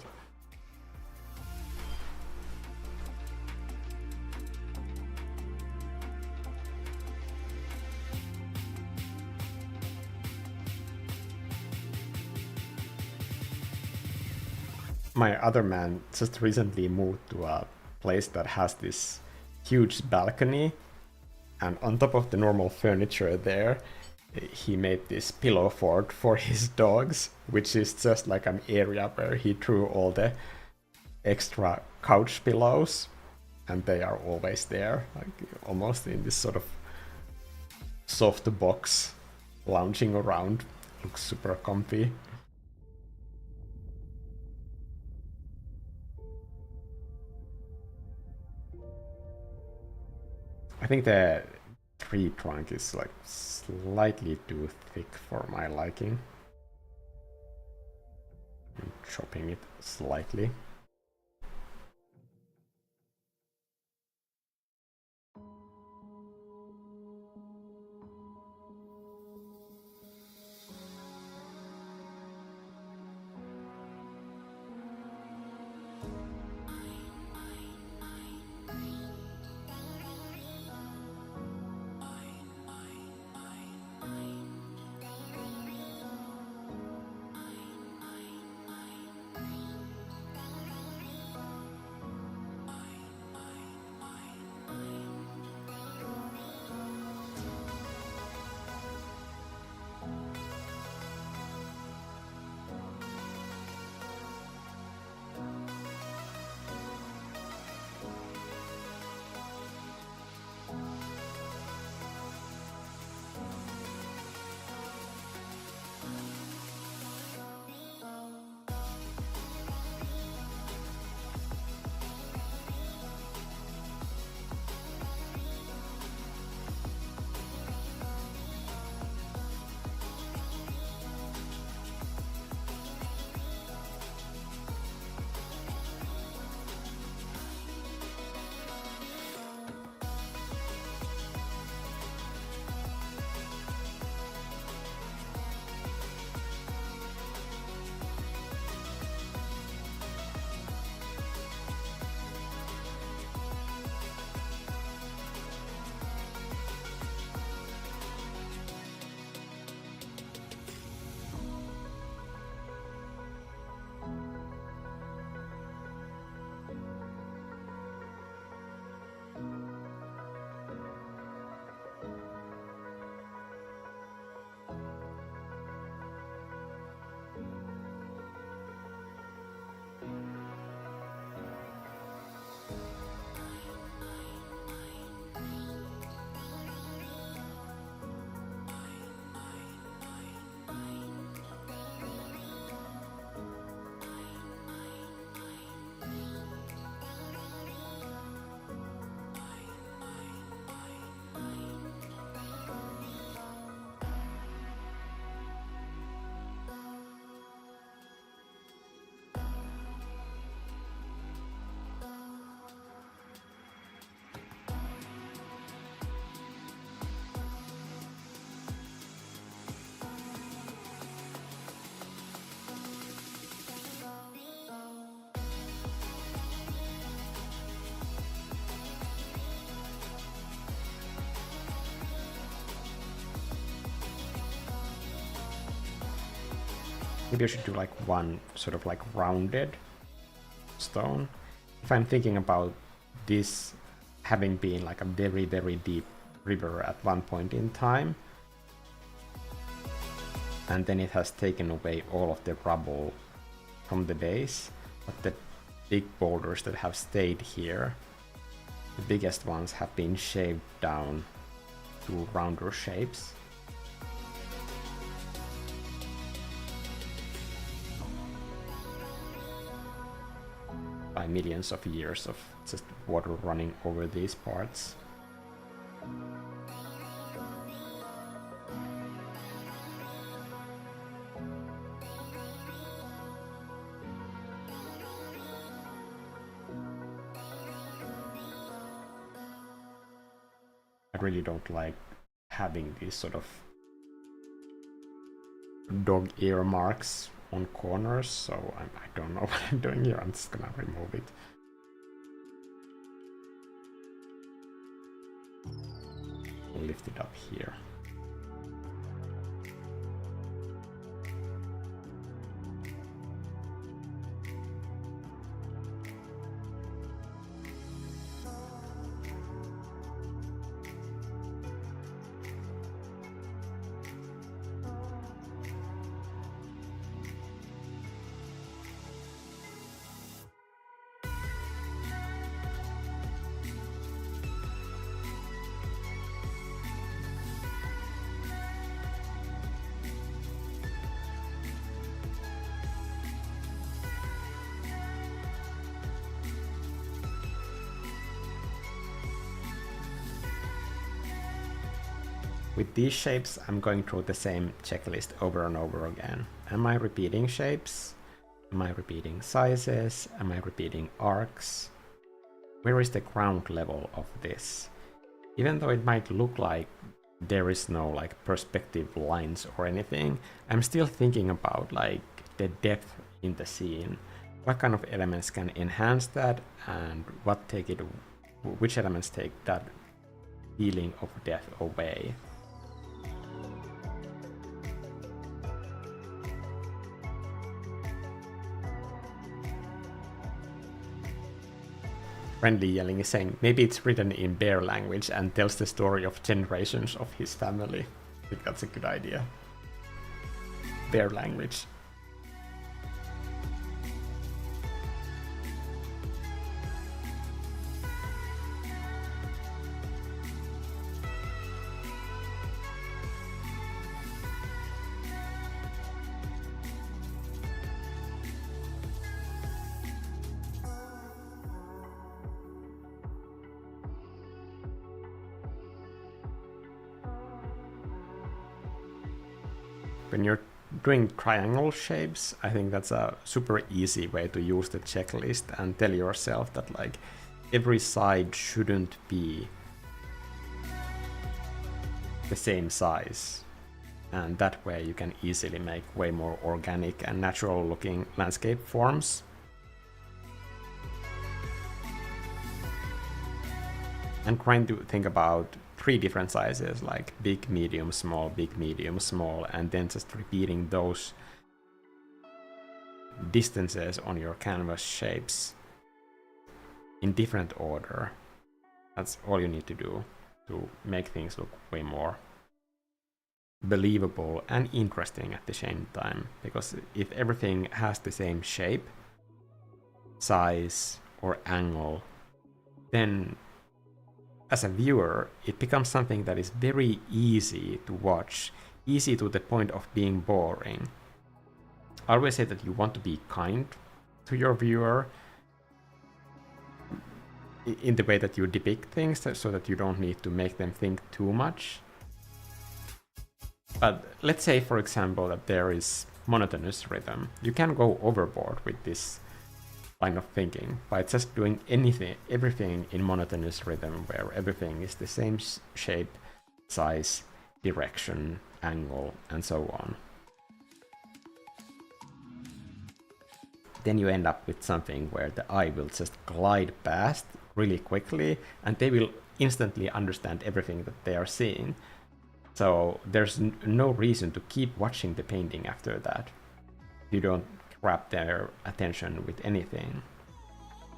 My other man just recently moved to a place that has this huge balcony, and on top of the normal furniture there, he made this pillow fort for his dogs, which is just like an area where he threw all the extra couch pillows, and they are always there, like almost in this sort of soft box, lounging around. Looks super comfy. I think the tree trunk is like slightly too thick for my liking. I'm chopping it slightly. Maybe I should do like one sort of like rounded stone. If I'm thinking about this having been like a very, very deep river at one point in time, and then it has taken away all of the rubble from the base, but the big boulders that have stayed here, the biggest ones have been shaved down to rounder shapes. By millions of years of just water running over these parts. I really don't like having these sort of dog ear marks on corners, so I don't know what I'm doing here. I'm just gonna remove it. Lift it up here. With these shapes, I'm going through the same checklist over and over again. Am I repeating shapes? Am I repeating sizes? Am I repeating arcs? Where is the ground level of this? Even though it might look like there is no like perspective lines or anything, I'm still thinking about like the depth in the scene. What kind of elements can enhance that, and which elements take that feeling of depth away? Friendly Yelling is saying, maybe it's written in bear language and tells the story of generations of his family. I think that's a good idea. Bear language. When you're doing triangle shapes, I think that's a super easy way to use the checklist and tell yourself that like every side shouldn't be the same size, and that way you can easily make way more organic and natural looking landscape forms. And trying to think about 3 different sizes, like big, medium, small, big, medium, small, and then just repeating those distances on your canvas shapes in different order. That's all you need to do to make things look way more believable and interesting at the same time. Because if everything has the same shape, size, or angle, then as a viewer, it becomes something that is very easy to watch, easy to the point of being boring. I always say that you want to be kind to your viewer in the way that you depict things, so that you don't need to make them think too much. But let's say, for example, that there is monotonous rhythm. You can go overboard with this line of thinking by just doing everything in monotonous rhythm, where everything is the same shape, size, direction, angle, and so on. Then you end up with something where the eye will just glide past really quickly, and they will instantly understand everything that they are seeing. So there's no reason to keep watching the painting after that. You don't grab their attention with anything.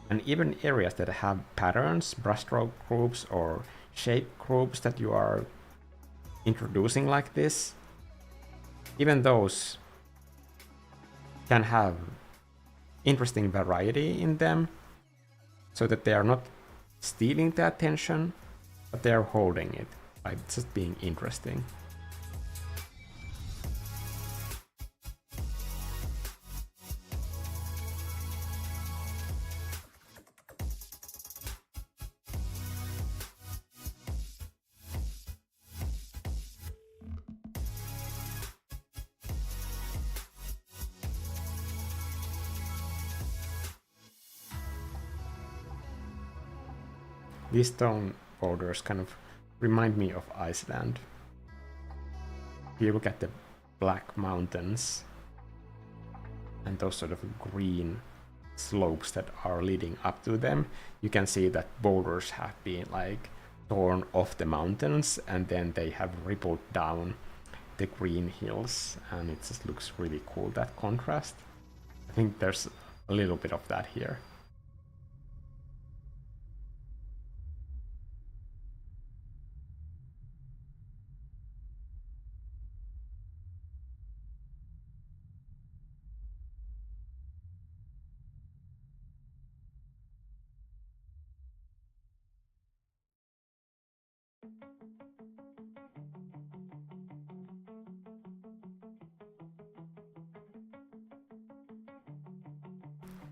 And even areas that have patterns, brushstroke groups or shape groups that you are introducing like this, even those can have interesting variety in them, so that they are not stealing the attention, but they are holding it by just being interesting. These stone boulders kind of remind me of Iceland. If you look at the black mountains and those sort of green slopes that are leading up to them, you can see that boulders have been like torn off the mountains and then they have rippled down the green hills, and it just looks really cool, that contrast. I think there's a little bit of that here.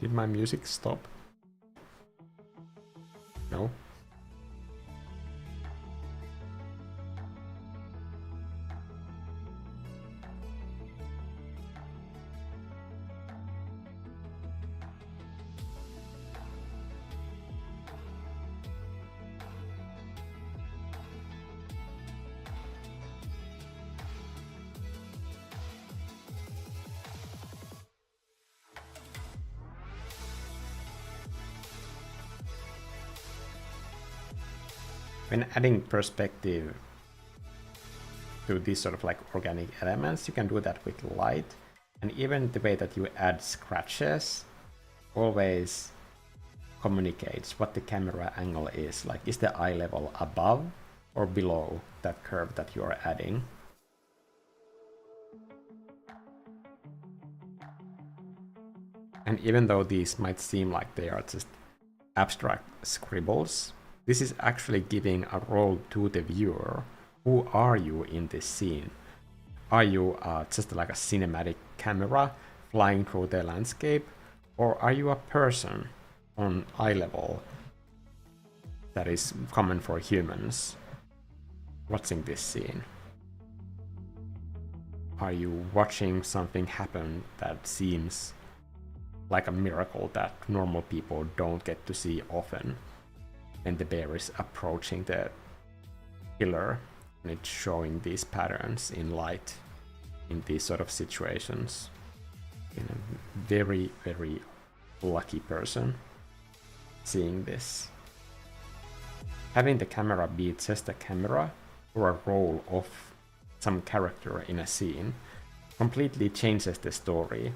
Did my music stop? No? When adding perspective to these sort of like organic elements, you can do that with light, and even the way that you add scratches always communicates what the camera angle is. Like, is the eye level above or below that curve that you are adding? And even though these might seem like they are just abstract scribbles, this is actually giving a role to the viewer. Who are you in this scene? Are you just like a cinematic camera flying through the landscape? Or are you a person on eye level that is common for humans watching this scene? Are you watching something happen that seems like a miracle that normal people don't get to see often? And the bear is approaching the killer, and it's showing these patterns in light in these sort of situations. In a very, very lucky person seeing this. Having the camera be just a camera or a role of some character in a scene completely changes the story.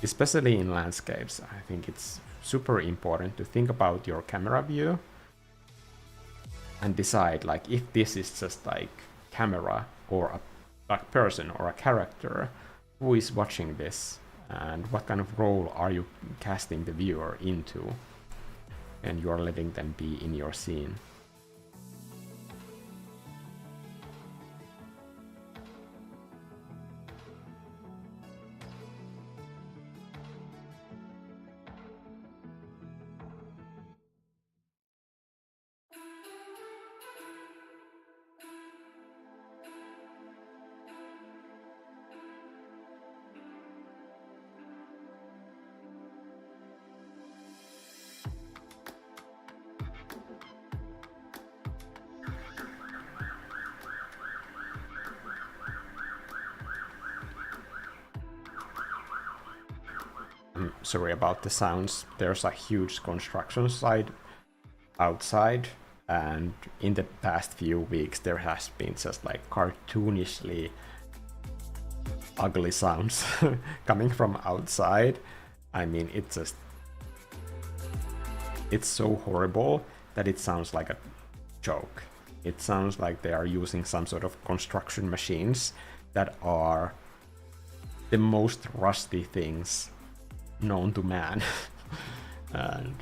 Especially in landscapes, I think it's super important to think about your camera view and decide, like, if this is just like camera or a person or a character, who is watching this and what kind of role are you casting the viewer into, and you are letting them be in your scene. Sorry about the sounds. There's a huge construction site outside, and in the past few weeks there has been just like cartoonishly ugly sounds coming from outside. I mean, it's so horrible that it sounds like a joke. It sounds like they are using some sort of construction machines that are the most rusty things known to man. And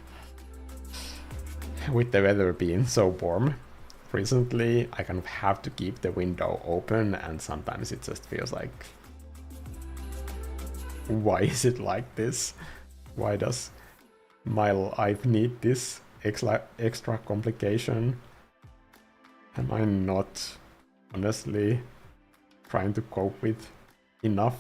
with the weather being so warm recently, I kind of have to keep the window open, and sometimes it just feels like, why is it like this? Why does my life need this extra complication? Am I not honestly trying to cope with enough?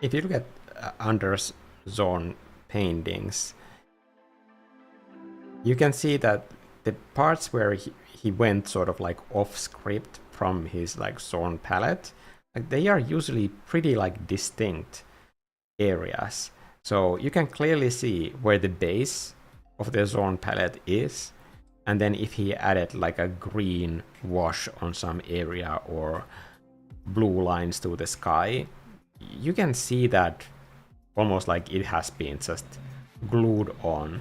If you look at Anders' Zorn paintings, you can see that the parts where he went sort of like off script from his like Zorn palette, like they are usually pretty like distinct areas. So you can clearly see where the base of the Zorn palette is, and then if he added like a green wash on some area or blue lines to the sky, you can see that almost like it has been just glued on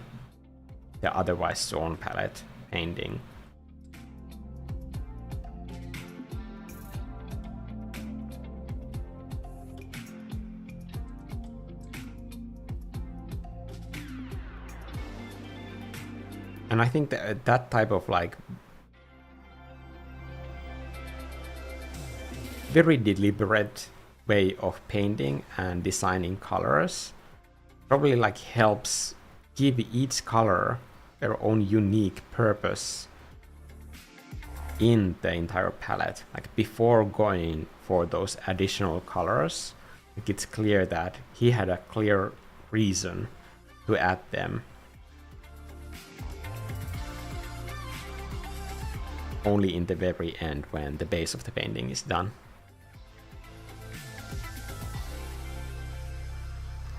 the otherwise Zorn palette painting. And I think that that type of like very deliberate way of painting and designing colors probably like helps give each color their own unique purpose in the entire palette. Like before going for those additional colors, like it's clear that he had a clear reason to add them. Only in the very end when the base of the painting is done.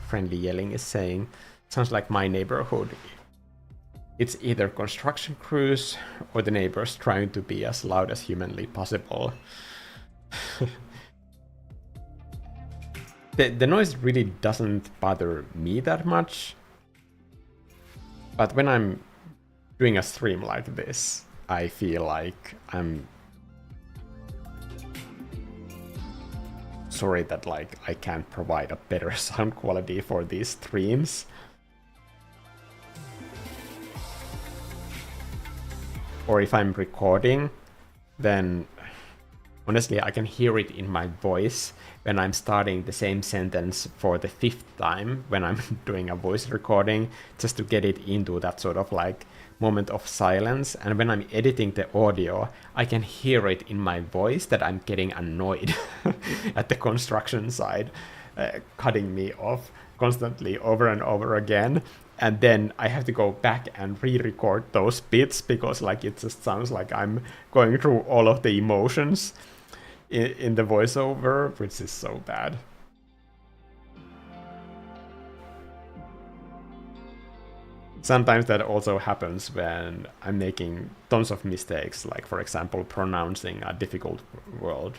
Friendly yelling is saying, sounds like my neighborhood. It's either construction crews or the neighbors trying to be as loud as humanly possible. The noise really doesn't bother me that much. But when I'm doing a stream like this, I feel like I'm sorry that like I can't provide a better sound quality for these streams. Or if I'm recording, then honestly I can hear it in my voice when I'm starting the same sentence for the 5th time when I'm doing a voice recording, just to get it into that sort of like moment of silence. And when I'm editing the audio, I can hear it in my voice that I'm getting annoyed at the construction side, cutting me off constantly over and over again. And then I have to go back and re-record those bits because like it just sounds like I'm going through all of the emotions in the voiceover, which is so bad. sometimes that also happens when I'm making tons of mistakes, like for example pronouncing a difficult word.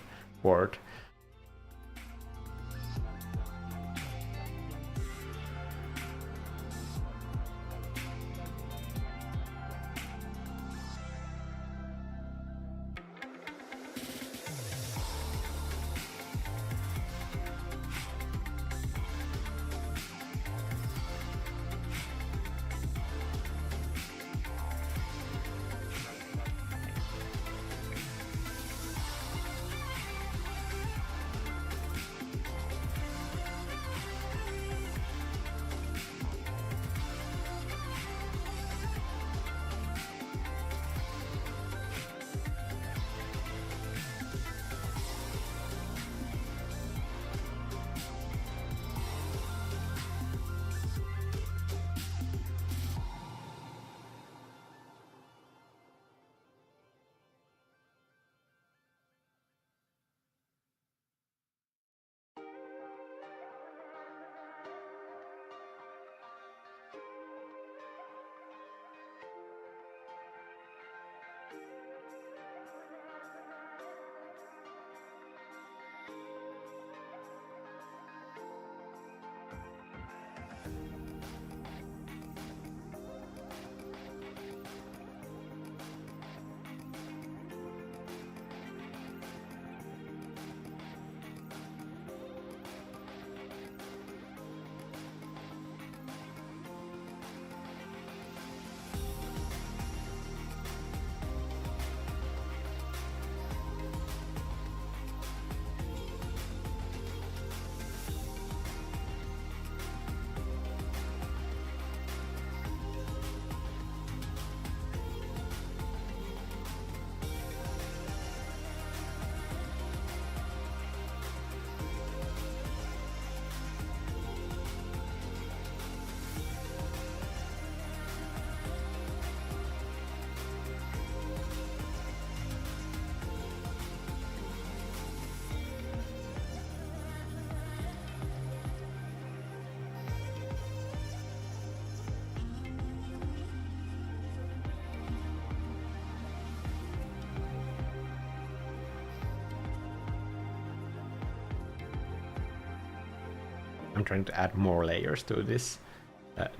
I'm trying to add more layers to this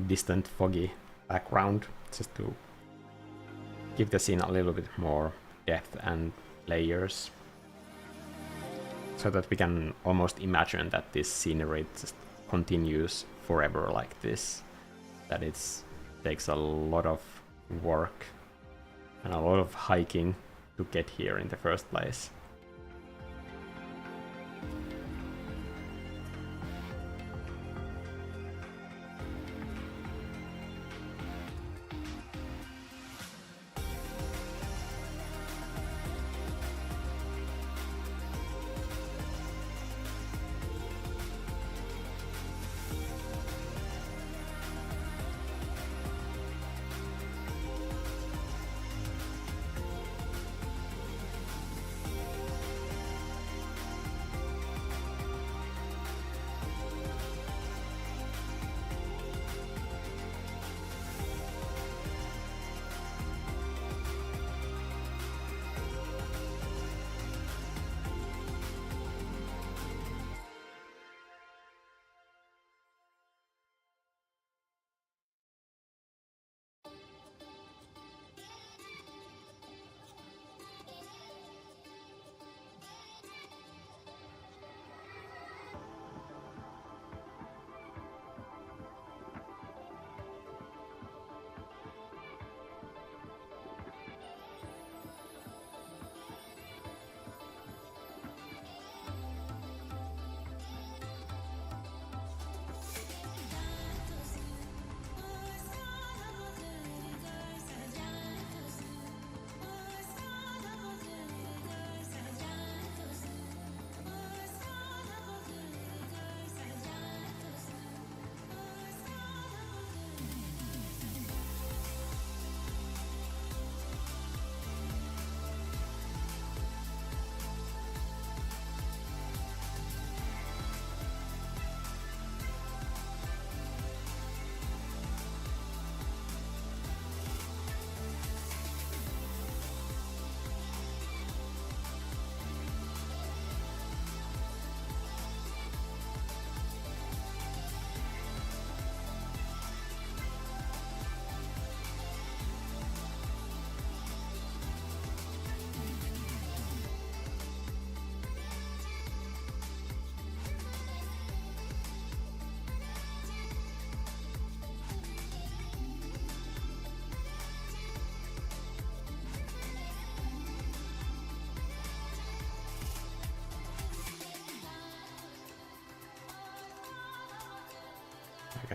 distant foggy background, just to give the scene a little bit more depth and layers, so that we can almost imagine that this scenery just continues forever like this, that it takes a lot of work and a lot of hiking to get here in the first place.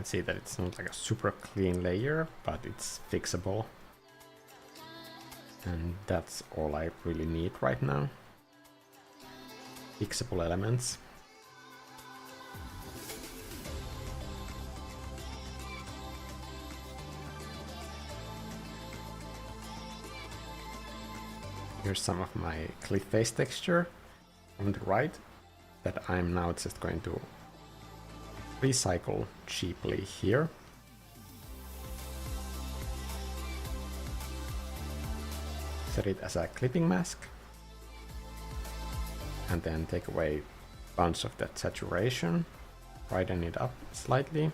can see that it's not like a super clean layer, but it's fixable. And that's all I really need right now. Fixable elements. Here's some of my cliff face texture on the right that I'm now just going to recycle cheaply here. Set it as a clipping mask. And then take away a bunch of that saturation. Brighten it up slightly.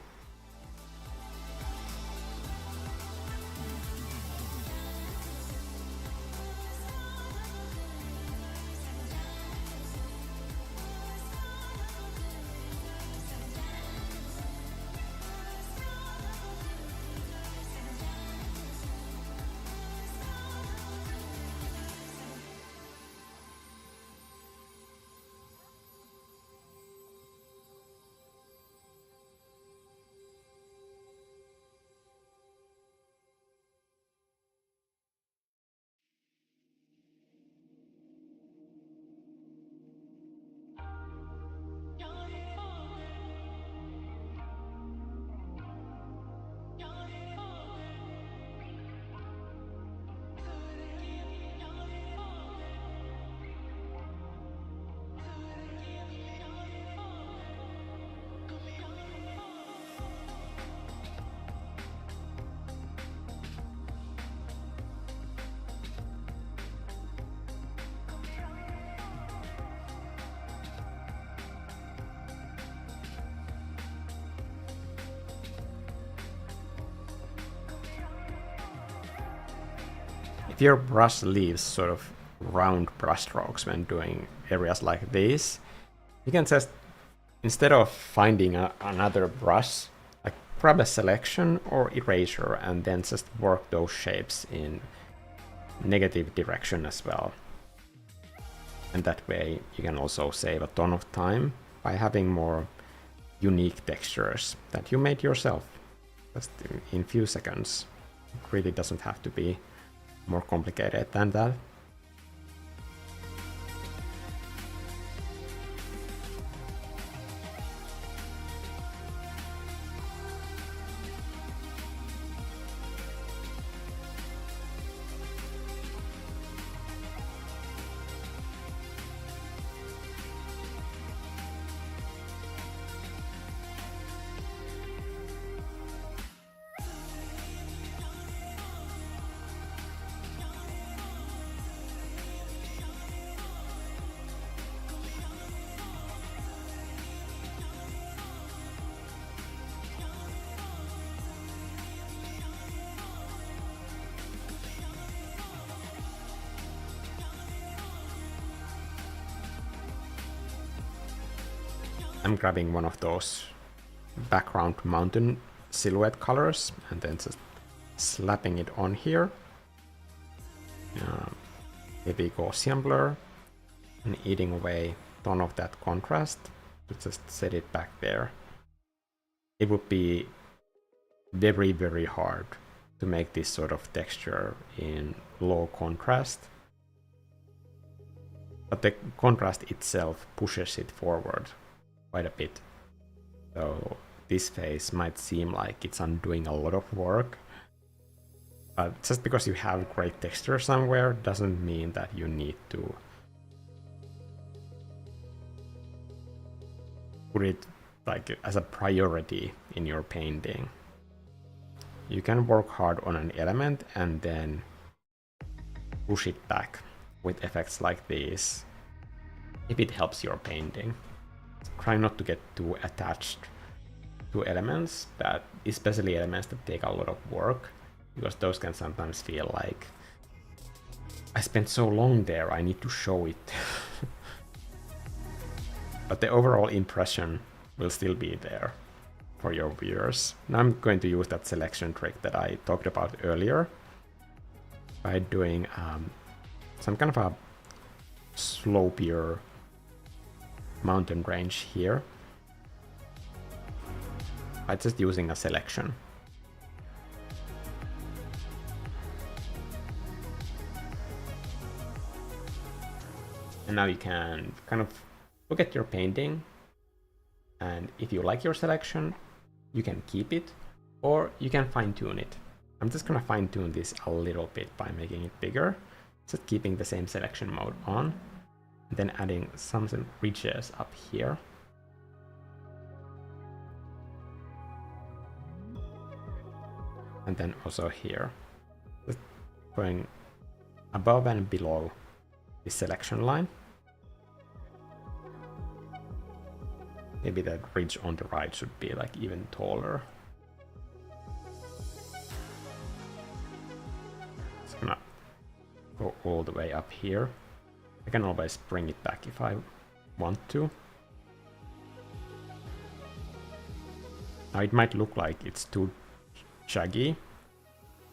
If your brush leaves sort of round brush strokes when doing areas like this, you can just, instead of finding another brush, like grab a selection or eraser and then just work those shapes in negative direction as well. And that way you can also save a ton of time by having more unique textures that you made yourself just in few seconds. It really doesn't have to be more complicated than that. I'm grabbing one of those background mountain silhouette colors and then just slapping it on here. Heavy Gaussian blur and eating away a ton of that contrast to just set it back there. It would be very, very hard to make this sort of texture in low contrast. But the contrast itself pushes it forward quite a bit. So this face might seem like it's undoing a lot of work. But just because you have great texture somewhere doesn't mean that you need to put it like as a priority in your painting. You can work hard on an element and then push it back with effects like these if it helps your painting. Try not to get too attached to elements, that especially elements that take a lot of work, because those can sometimes feel like I spent so long there, I need to show it. But the overall impression will still be there for your viewers. Now I'm going to use that selection trick that I talked about earlier by doing some kind of a slopier mountain range here. by just using a selection. And now you can kind of look at your painting, and if you like your selection, you can keep it, or you can fine-tune it. I'm just gonna fine-tune this a little bit by making it bigger, just keeping the same selection mode on, and then adding some ridges up here. And then also here, just going above and below the selection line. Maybe that ridge on the right should be like even taller. It's gonna go all the way up here. I can always bring it back if I want to. Now it might look like it's too jaggy,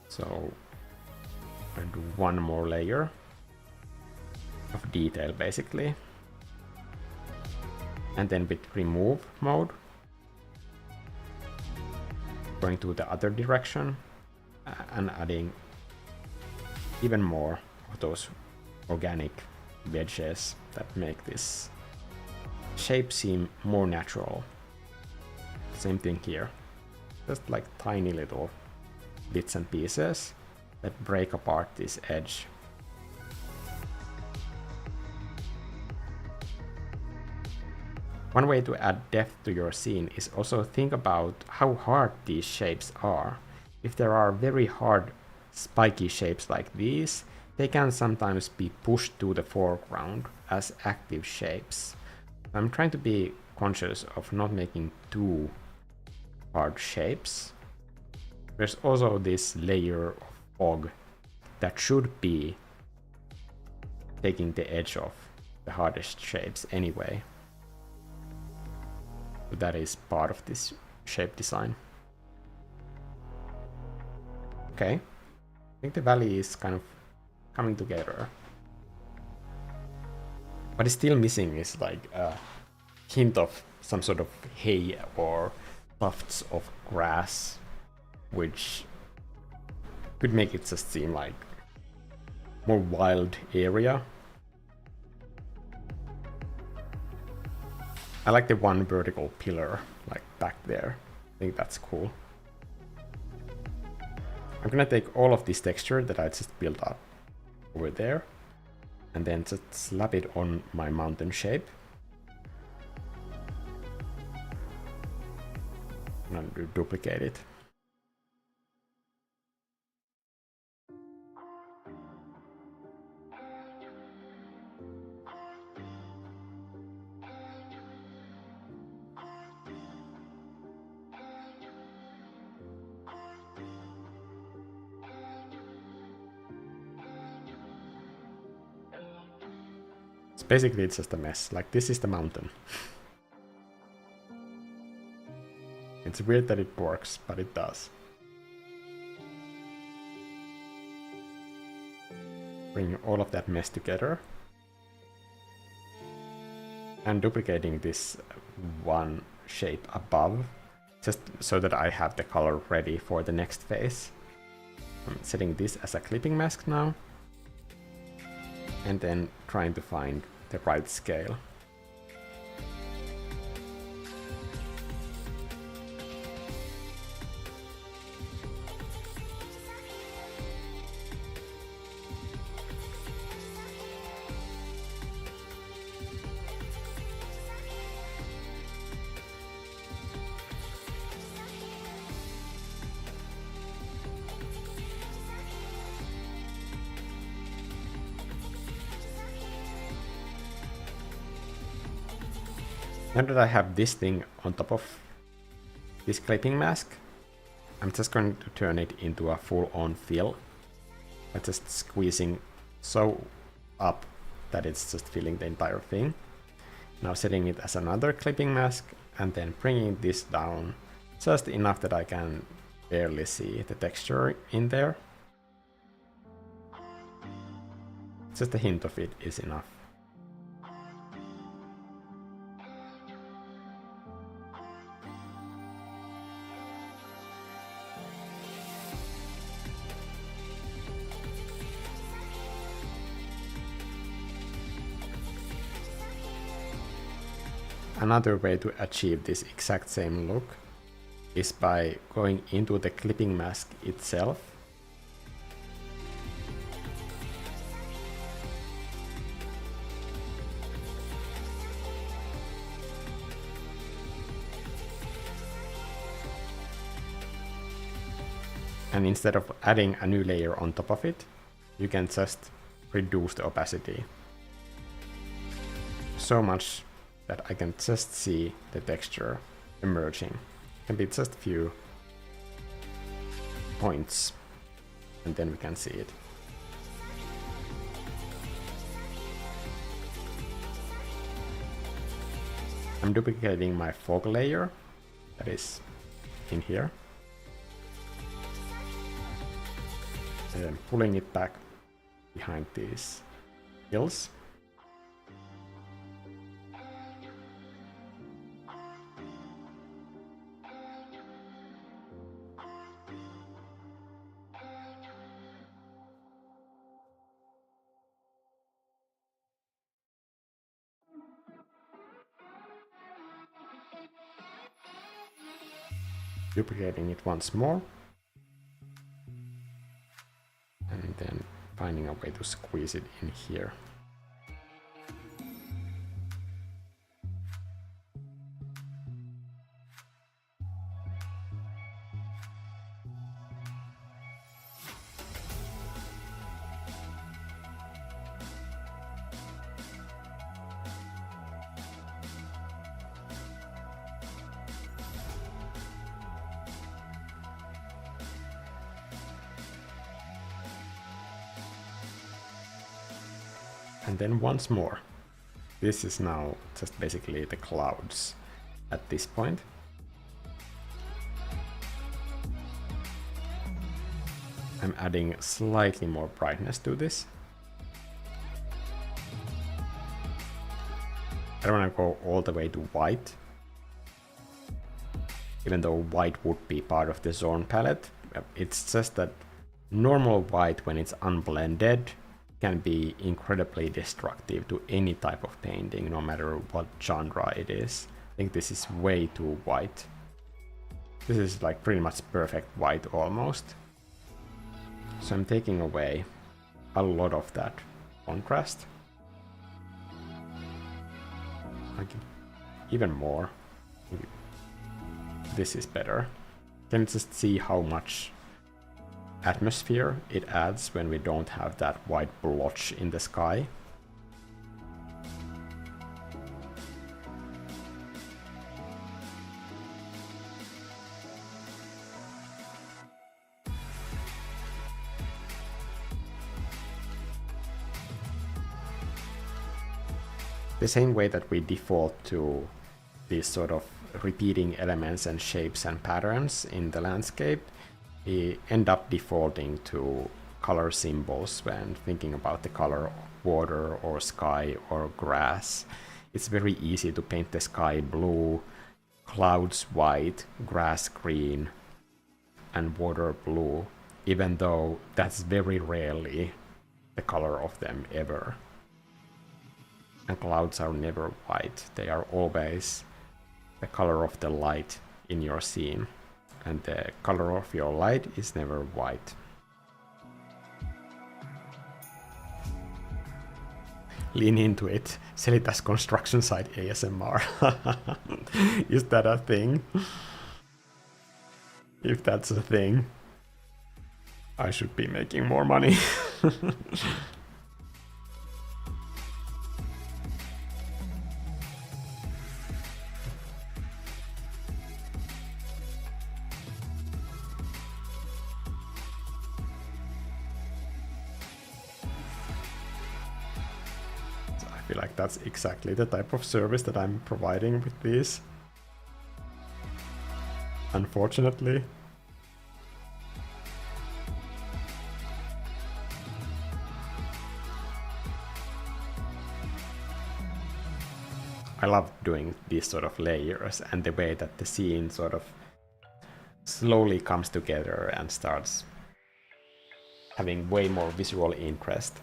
so I'll do one more layer of detail basically. And then with remove mode, going to the other direction and adding even more of those organic wedges that make this shape seem more natural. Same thing here, just like tiny little bits and pieces that break apart this edge. One way to add depth to your scene is also think about how hard these shapes are. If there are very hard, spiky shapes like these, they can sometimes be pushed to the foreground as active shapes. I'm trying to be conscious of not making too hard shapes. There's also this layer of fog that should be taking the edge off the hardest shapes anyway. That is part of this shape design. Okay, I think the valley is kind of coming together. What is still missing is like a hint of some sort of hay or tufts of grass, which could make it just seem like more wild area. I like the one vertical pillar, like back there. I think that's cool. I'm gonna take all of this texture that I just built up over there, and then just slap it on my mountain shape. I'm gonna duplicate it. Basically, it's just a mess. Like, this is the mountain. It's weird that it works, but it does. Bring all of that mess together. And duplicating this one shape above, just so that I have the color ready for the next phase. I'm setting this as a clipping mask now. And then trying to find the right scale. Now that I have this thing on top of this clipping mask, I'm just going to turn it into a full-on fill by just squeezing so up that it's just filling the entire thing. Now setting it as another clipping mask and then bringing this down just enough that I can barely see the texture in there. Just a hint of it is enough. another way to achieve this exact same look is by going into the clipping mask itself. And instead of adding a new layer on top of it, you can just reduce the opacity so much that I can just see the texture emerging. It can be just a few points, and then we can see it. I'm duplicating my fog layer that is in here. And then pulling it back behind these hills. Duplicating it once more. And then finding a way to squeeze it in here. And then once more. This is now just basically the clouds at this point. I'm adding slightly more brightness to this. I don't want to go all the way to white, even though white would be part of the Zorn palette. It's just that normal white, when it's unblended, can be incredibly destructive to any type of painting, no matter what genre it is. I think this is way too white. This is like pretty much perfect white almost. So I'm taking away a lot of that contrast. Like even more. This is better. Can you just see how much atmosphere it adds when we don't have that white blotch in the sky? The same way that we default to these sort of repeating elements and shapes and patterns in the landscape, we end up defaulting to color symbols when thinking about the color of water or sky or grass. It's very easy to paint the sky blue, clouds white, grass green, and water blue, even though that's very rarely the color of them ever. And clouds are never white, they are always the color of the light in your scene. And the color of your light is never white. Lean into it. Sell it as construction site ASMR. Is that a thing? If that's a thing, I should be making more money. I feel like that's exactly the type of service that I'm providing with these. Unfortunately. I love doing these sort of layers and the way that the scene sort of slowly comes together and starts having way more visual interest.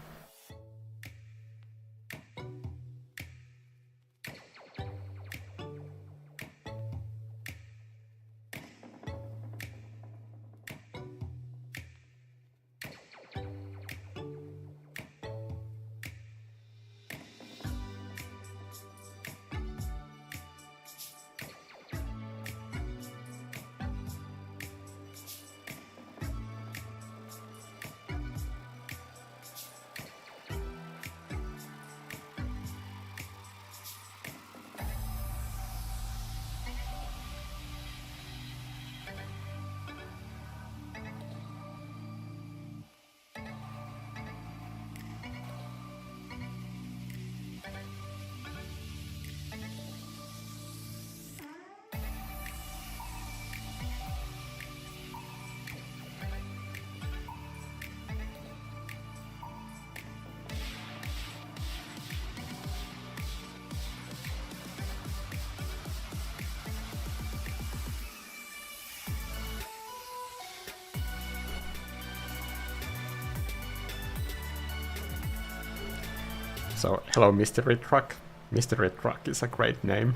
So, hello, Mystery Truck. Mystery Truck is a great name.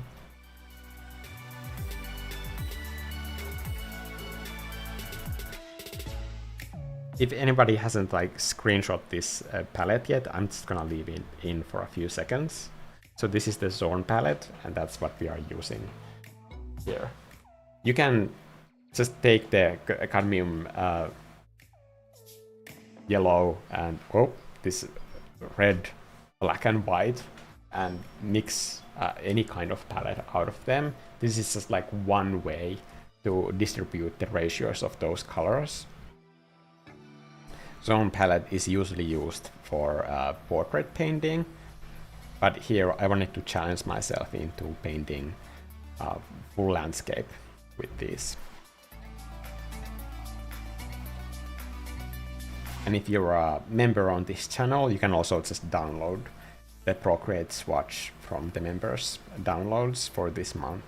If anybody hasn't like screenshot this palette yet, I'm just gonna leave it in for a few seconds. So this is the Zorn palette, and that's what we are using here. You can just take the cadmium yellow and this red, black and white, and mix any kind of palette out of them. This is just like one way to distribute the ratios of those colors. Zorn palette is usually used for portrait painting, but here I wanted to challenge myself into painting full landscape with these. And if you're a member on this channel, you can also just download the Procreate swatch from the members' downloads for this month.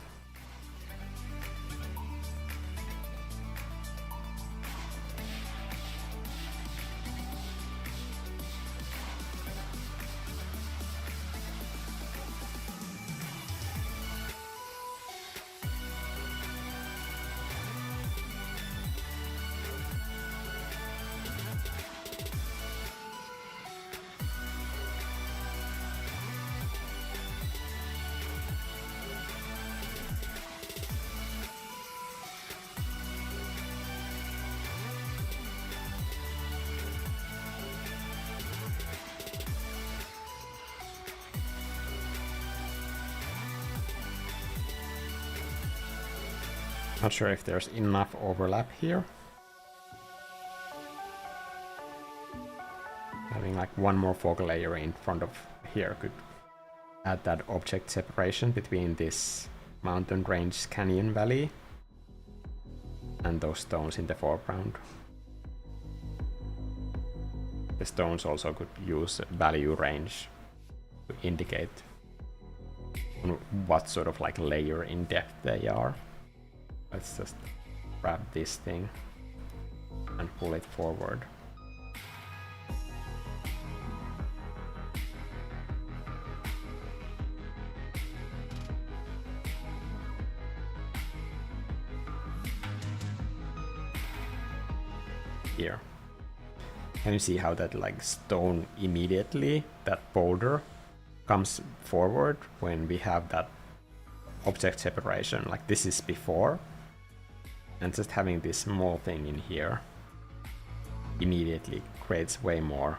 Not sure if there's enough overlap here. Having like one more fog layer in front of here could add that object separation between this mountain range canyon valley and those stones in the foreground. The stones also could use value range to indicate what sort of like layer in depth they are. Let's just grab this thing and pull it forward. Here. Can you see how that like stone immediately, that boulder, comes forward when we have that object separation? Like this is before. And just having this small thing in here immediately creates way more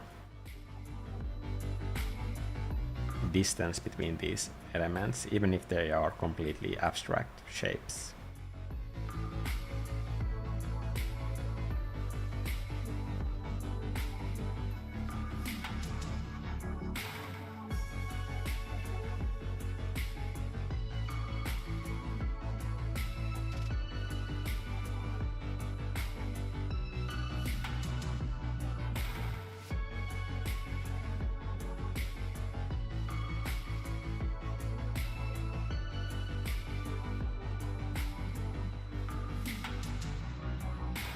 distance between these elements, even if they are completely abstract shapes.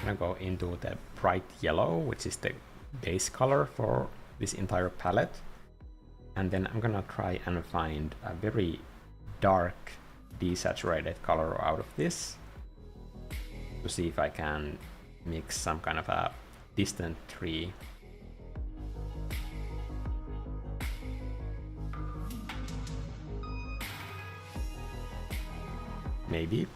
I'm gonna go into the bright yellow, which is the base color for this entire palette, and then I'm gonna try and find a very dark desaturated color out of this to see if I can mix some kind of a distant tree. Maybe.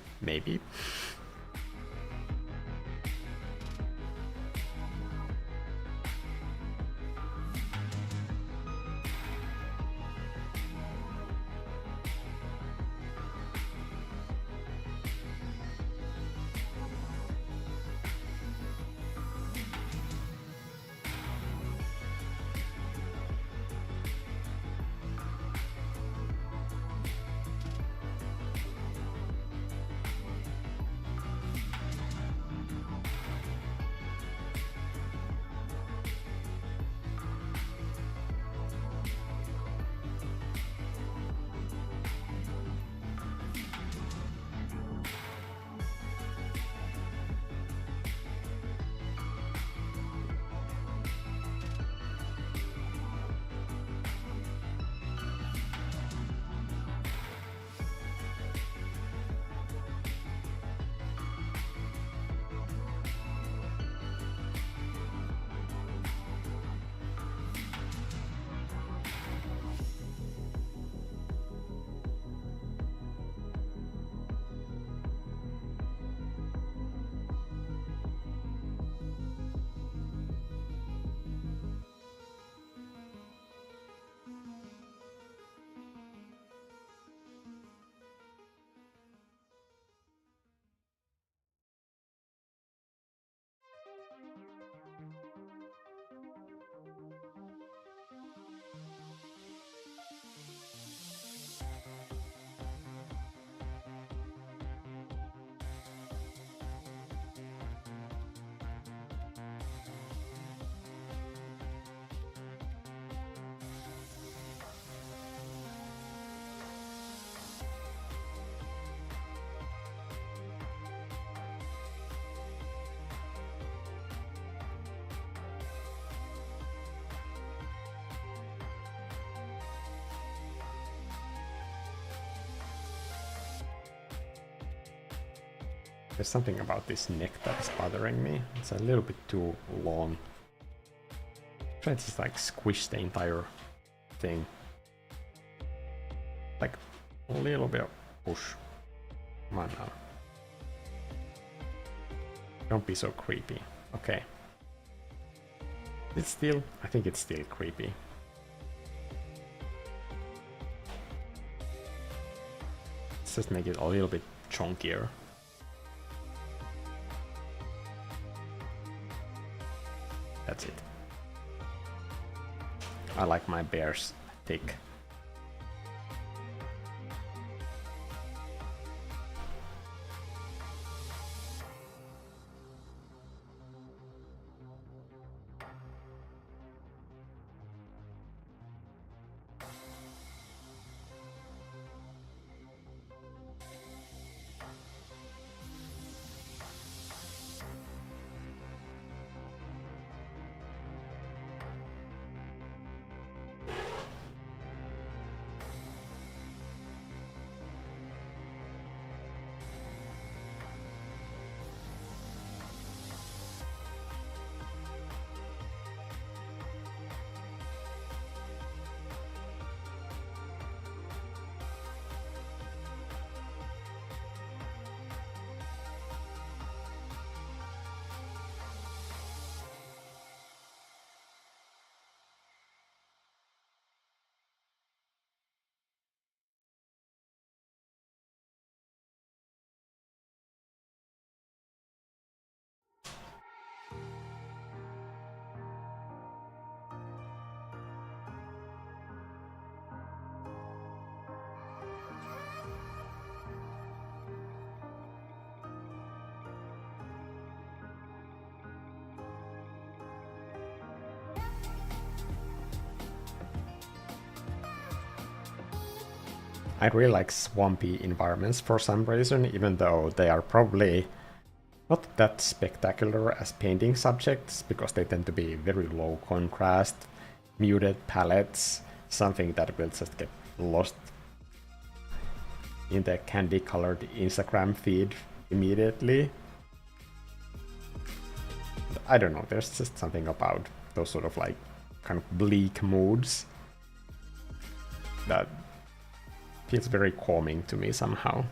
There's something about this neck that is bothering me. It's a little bit too long. Try to just like squish the entire thing. Like a little bit of push. Come on now. Don't be so creepy. Okay. It's still, I think it's still creepy. Let's just make it a little bit chunkier. That's it. I like my bears thick. I really like swampy environments for some reason, even though they are probably not that spectacular as painting subjects, because they tend to be very low contrast, muted palettes, something that will just get lost in the candy-colored Instagram feed immediately. I don't know, there's just something about those sort of like kind of bleak moods that feels very calming to me somehow.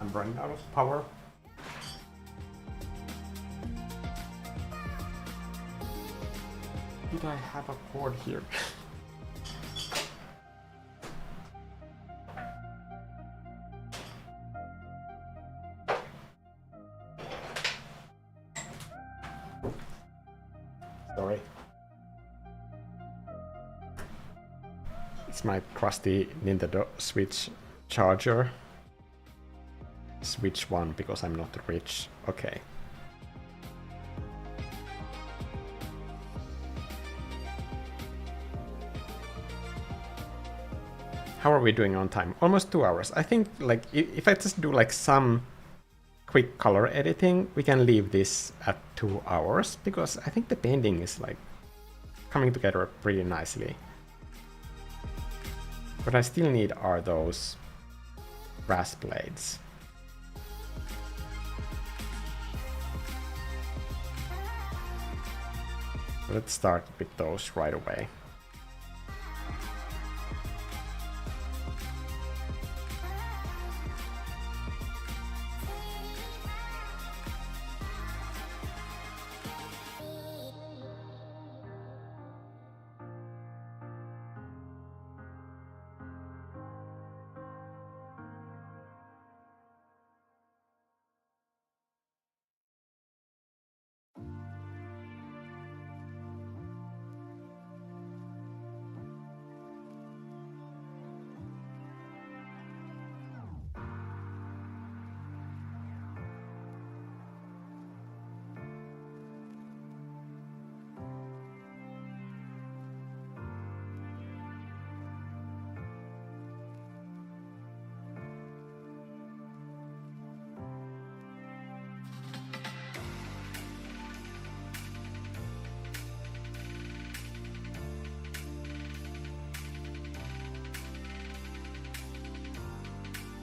I'm running out of power. Did I have a cord here? Sorry. It's my crusty Nintendo Switch charger. Switch one because I'm not rich. Okay. How are we doing on time? Almost 2 hours. I think like if I just do like some quick color editing, we can leave this at 2 hours, because I think the painting is like coming together pretty nicely. What I still need are those brass blades. Let's start with those right away.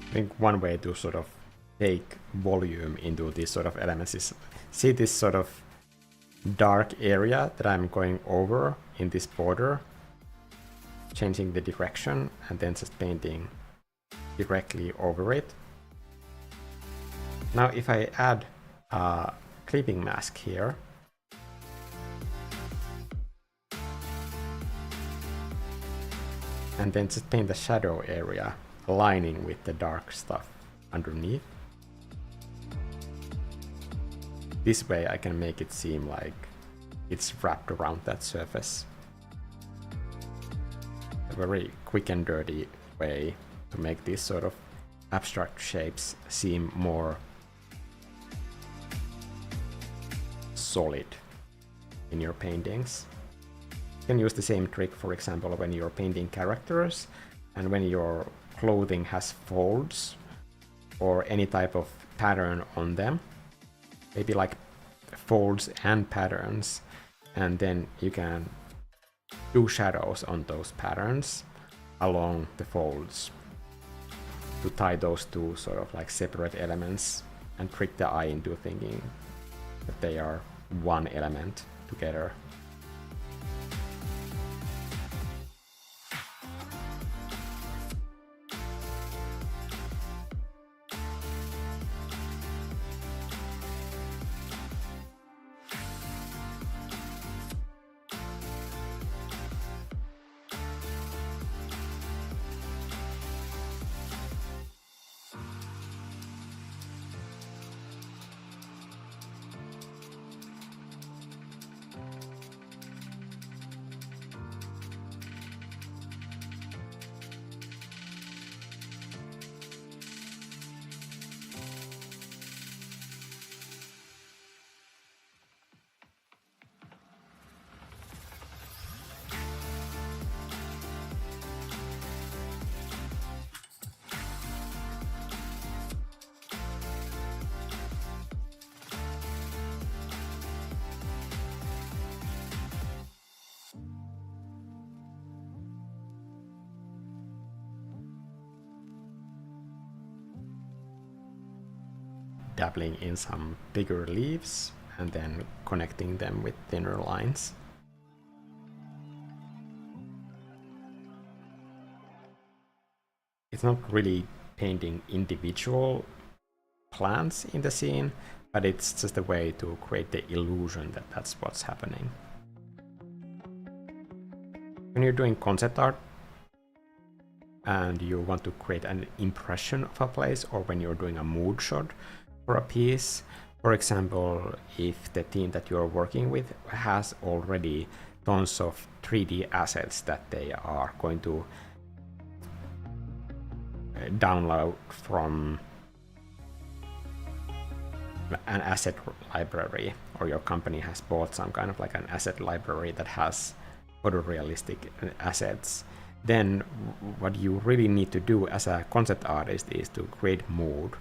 I think one way to sort of take volume into these sort of elements is see this sort of dark area that I'm going over in this border, changing the direction and then just painting directly over it. Now if I add a clipping mask here, and then just paint the shadow area aligning with the dark stuff underneath. This way I can make it seem like it's wrapped around that surface. A very quick and dirty way to make these sort of abstract shapes seem more solid in your paintings. You can use the same trick, for example, when you're painting characters and when your clothing has folds or any type of pattern on them, maybe like folds and patterns, and then you can do shadows on those patterns along the folds to tie those two sort of like separate elements and trick the eye into thinking that they are one element together. Dabbling in some bigger leaves and then connecting them with thinner lines. It's not really painting individual plants in the scene, but it's just a way to create the illusion that that's what's happening. When you're doing concept art and you want to create an impression of a place, or when you're doing a mood shot for a piece, for example, if the team that you're working with has already tons of 3D assets that they are going to download from an asset library, or your company has bought some kind of like an asset library that has photorealistic assets, then what you really need to do as a concept artist is to create mood.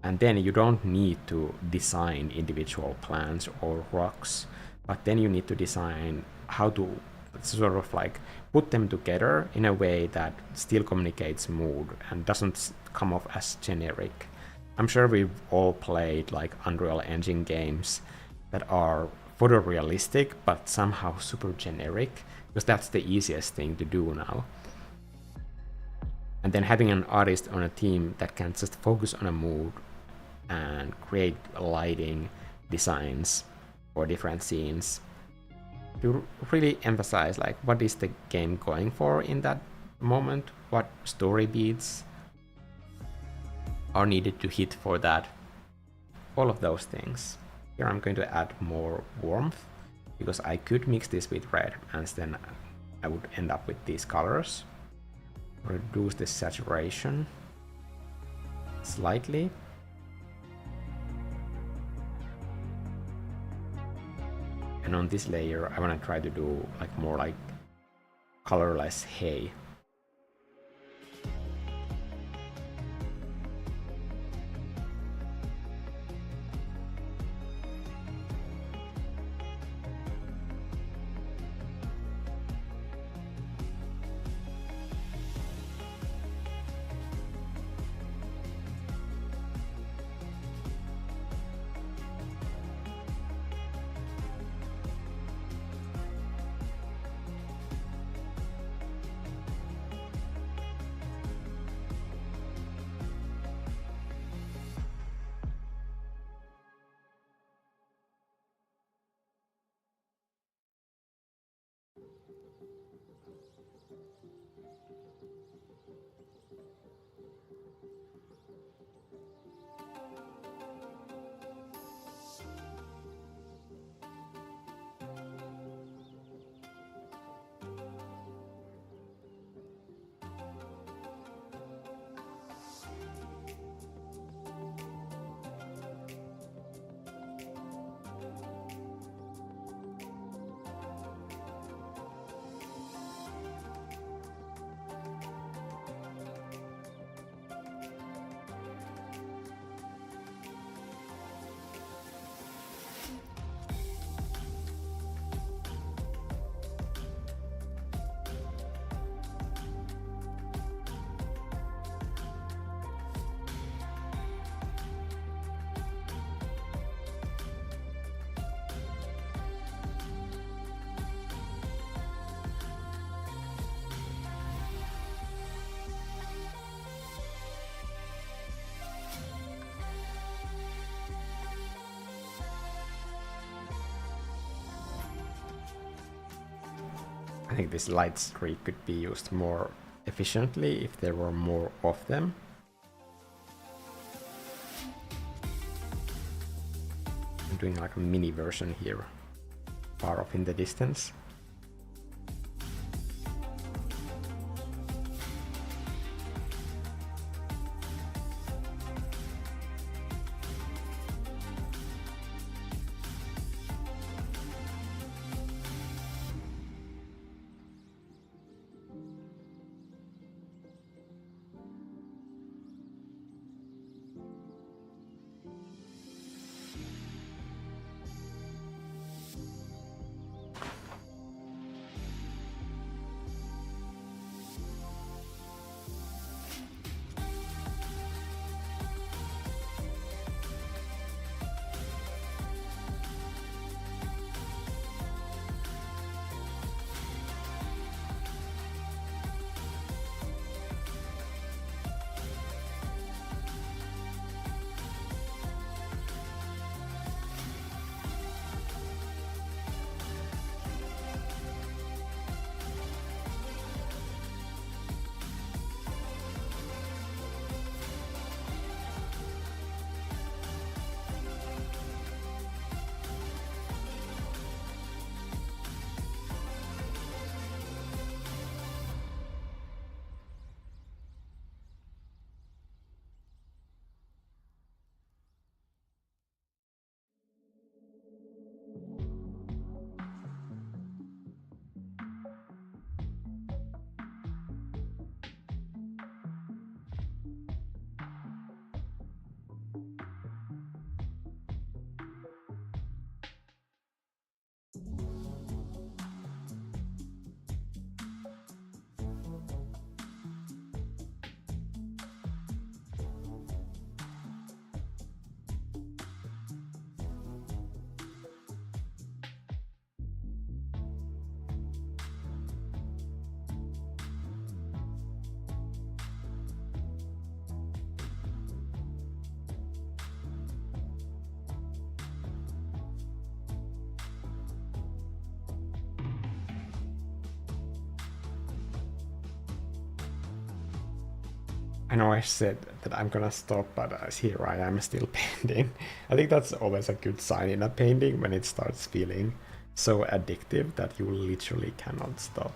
And then you don't need to design individual plants or rocks, but then you need to design how to sort of like put them together in a way that still communicates mood and doesn't come off as generic. I'm sure we've all played like Unreal Engine games that are photorealistic but somehow super generic, because that's the easiest thing to do now. And then having an artist on a team that can just focus on a mood and create lighting designs for different scenes to really emphasize like what is the game going for in that moment, what story beats are needed to hit for that, all of those things. Here I'm going to add more warmth because I could mix this with red and then I would end up with these colors. Reduce the saturation slightly. And on this layer, I want to try to do like more like colorless hay. I think this light streak could be used more efficiently if there were more of them. I'm doing like a mini version here, far off in the distance. I know I said that I'm gonna stop, but here I am still painting. I think that's always a good sign in a painting when it starts feeling so addictive that you literally cannot stop.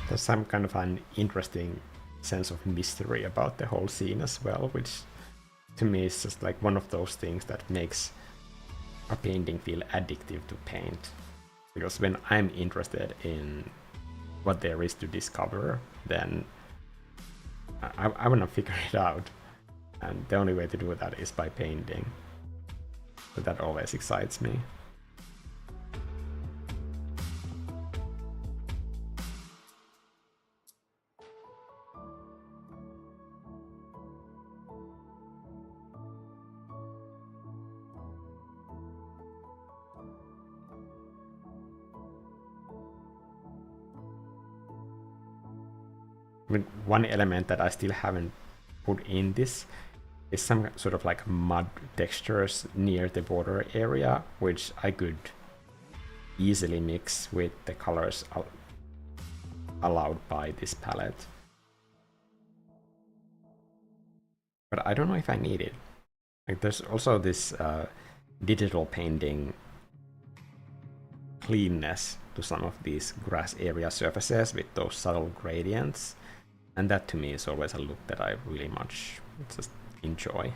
there's some kind of an interesting sense of mystery about the whole scene as well, which to me is just like one of those things that makes a painting feel addictive to paint. Because when I'm interested in what there is to discover, then I want to figure it out. And the only way to do that is by painting. So that always excites me. One element that I still haven't put in this is some sort of like mud textures near the border area, which I could easily mix with the colors allowed by this palette. But I don't know if I need it. Like, there's also this digital painting cleanness to some of these grass area surfaces with those subtle gradients. And that to me is always a look that I really much just enjoy.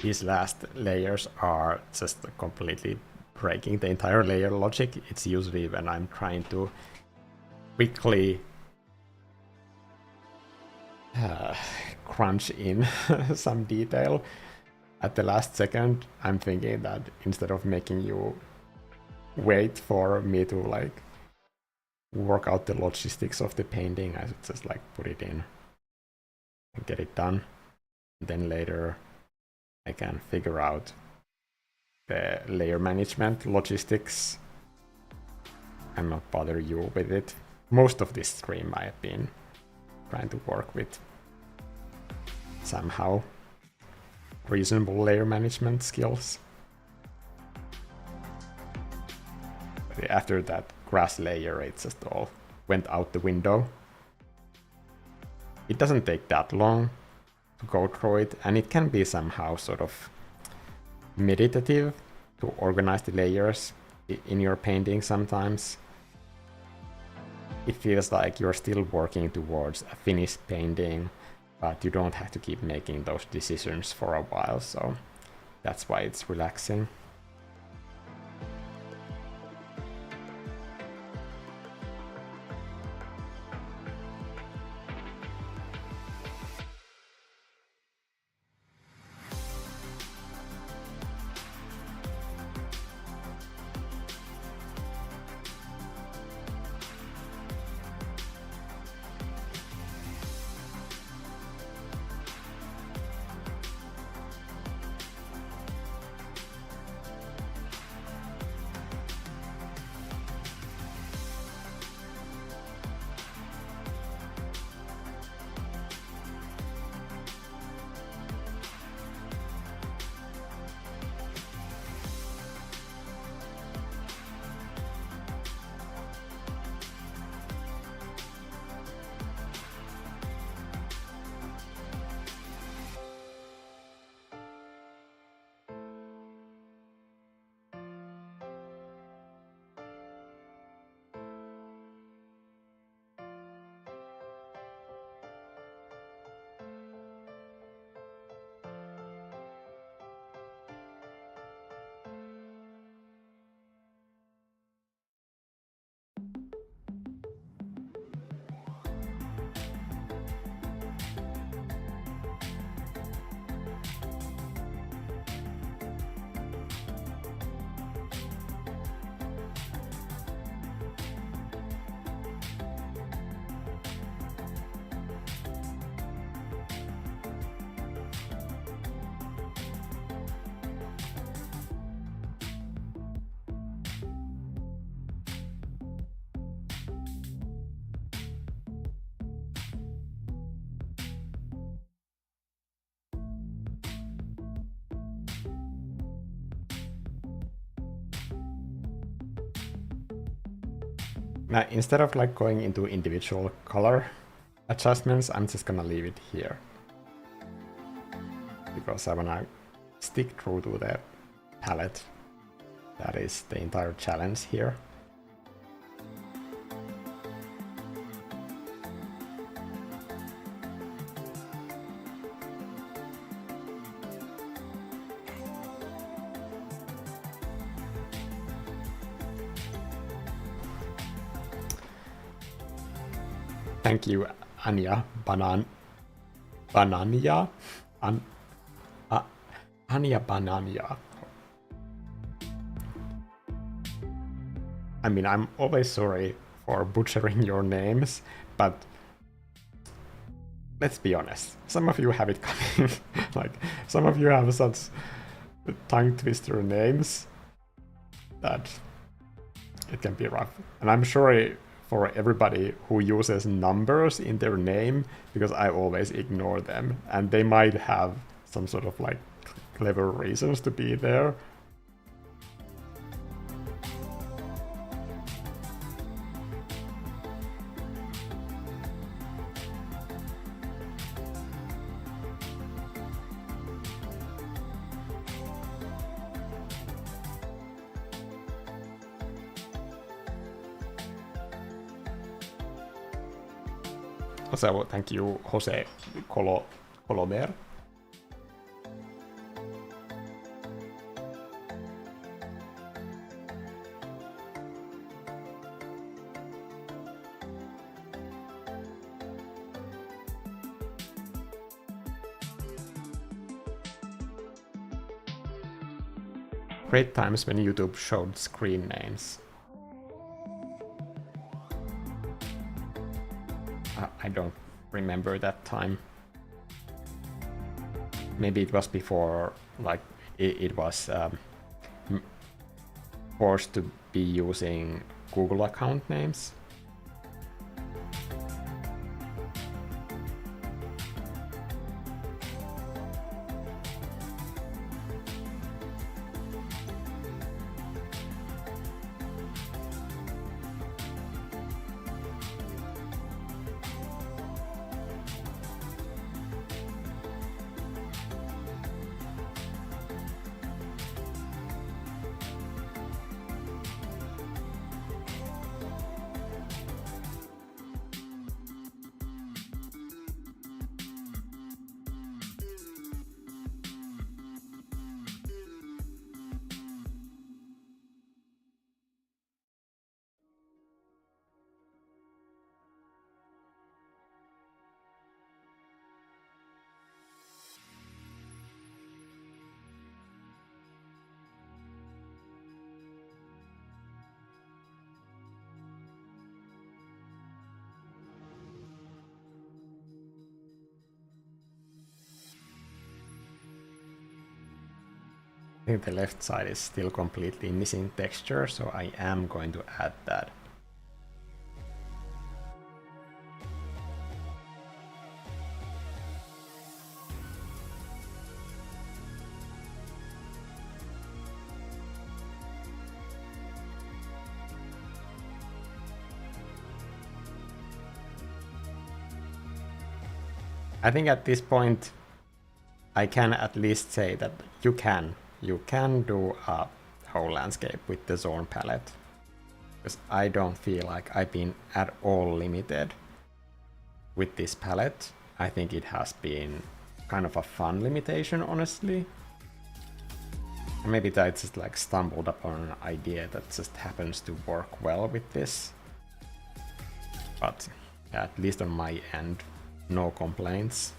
These last layers are just completely breaking the entire layer logic. It's usually when I'm trying to quickly crunch in some detail at the last second. I'm thinking that instead of making you wait for me to like work out the logistics of the painting. I should just like put it in and get it done. And then later I can figure out the layer management logistics and not bother you with it. Most of this stream I have been trying to work with somehow reasonable layer management skills. But after that grass layer, it just all went out the window. It doesn't take that long to go through it, and it can be somehow sort of meditative to organize the layers in your painting sometimes. It feels like you're still working towards a finished painting, but you don't have to keep making those decisions for a while, so that's why it's relaxing. Now, instead of like going into individual color adjustments, I'm just gonna leave it here. Because I wanna stick true to the palette. That is the entire challenge here. Thank you, Anya Banania. Anya Banania. I mean, I'm always sorry for butchering your names, but let's be honest. Some of you have it coming. Like, some of you have such tongue twister names that it can be rough. And I'm sorry for everybody who uses numbers in their name, because I always ignore them, and they might have some sort of like clever reasons to be there. So thank you, Jose Colomer. Great times when YouTube showed screen names. I don't remember that time. Maybe it was before, like, it was forced to be using Google account names. I think the left side is still completely missing texture, so I am going to add that. I think at this point I can at least say that you can do a whole landscape with the Zorn palette. Because I don't feel like I've been at all limited with this palette. I think it has been kind of a fun limitation, honestly. Maybe I just like stumbled upon an idea that just happens to work well with this. But at least on my end, no complaints.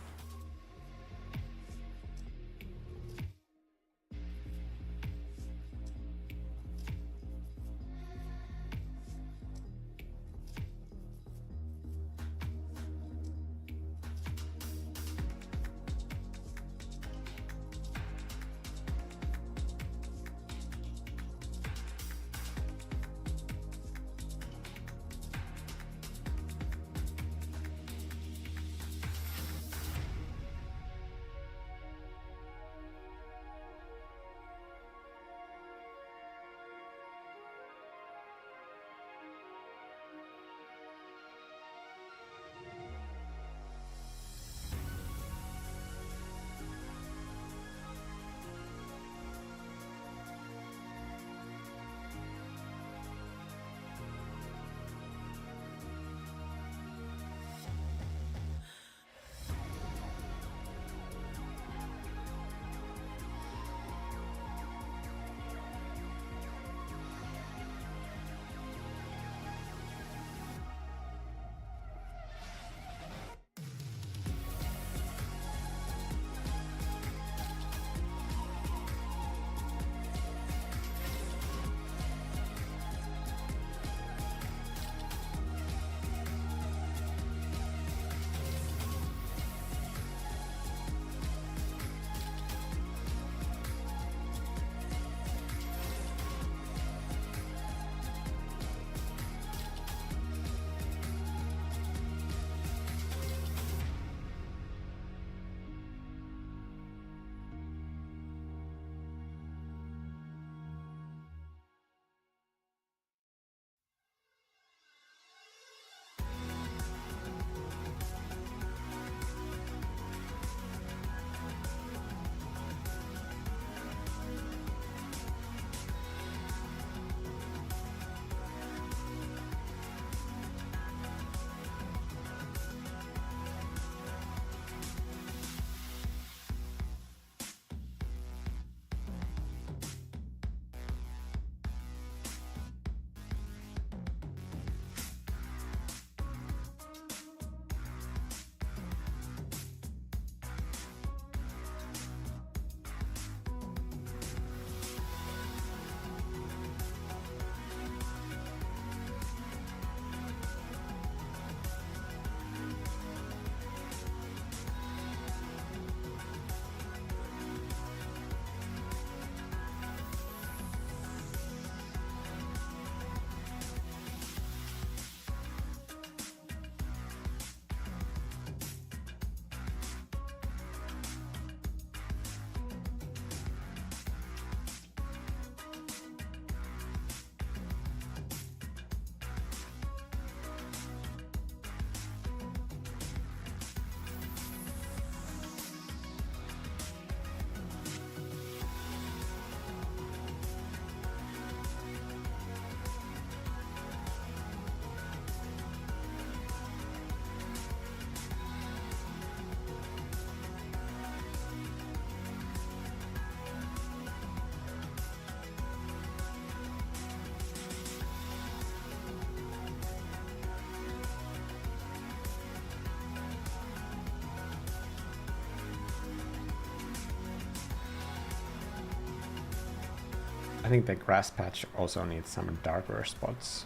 I think the grass patch also needs some darker spots.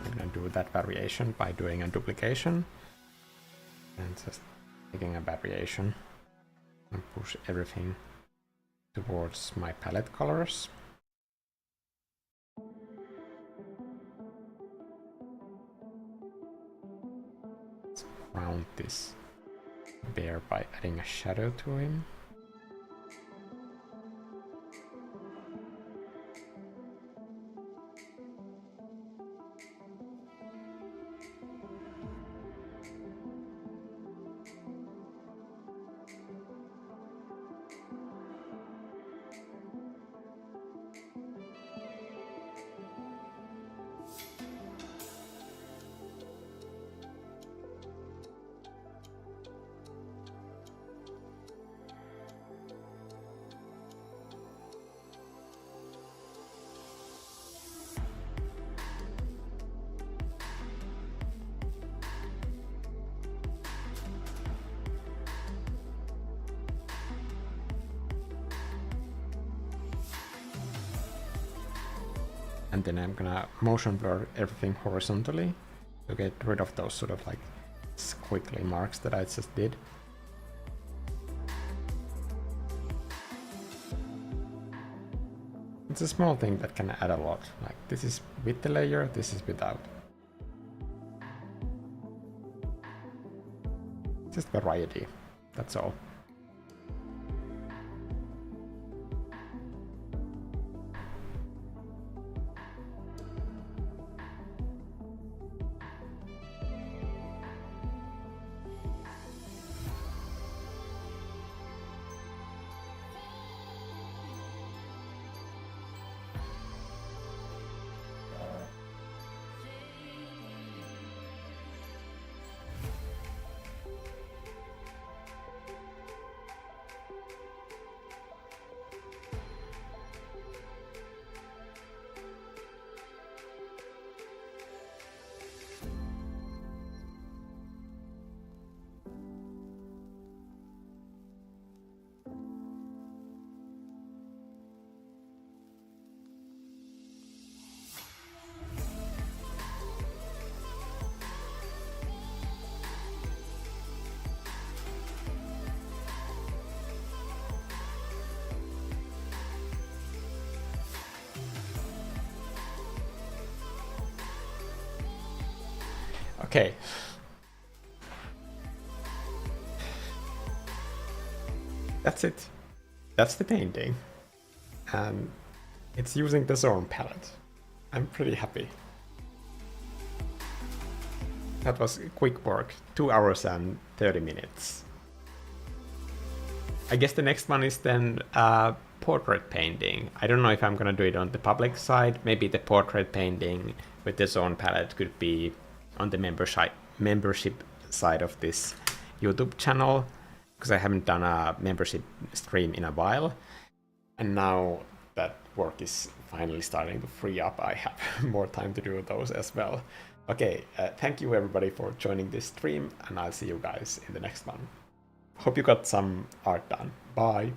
I'm gonna do that variation by doing a duplication and just taking a variation and push everything towards my palette colors. Let's round this bear by adding a shadow to him. And then I'm gonna motion blur everything horizontally to get rid of those sort of like squiggly marks that I just did. It's a small thing that can add a lot. Like this is with the layer, this is without. Just variety, that's all. Okay. That's it. That's the painting. And it's using the Zorn palette. I'm pretty happy. That was quick work, 2 hours and 30 minutes. I guess the next one is then portrait painting. I don't know if I'm gonna do it on the public side. Maybe the portrait painting with the Zorn palette could be on the membership side of this YouTube channel, because I haven't done a membership stream in a while. And now that work is finally starting to free up, I have more time to do those as well. Okay, thank you everybody for joining this stream, and I'll see you guys in the next one. Hope you got some art done. Bye!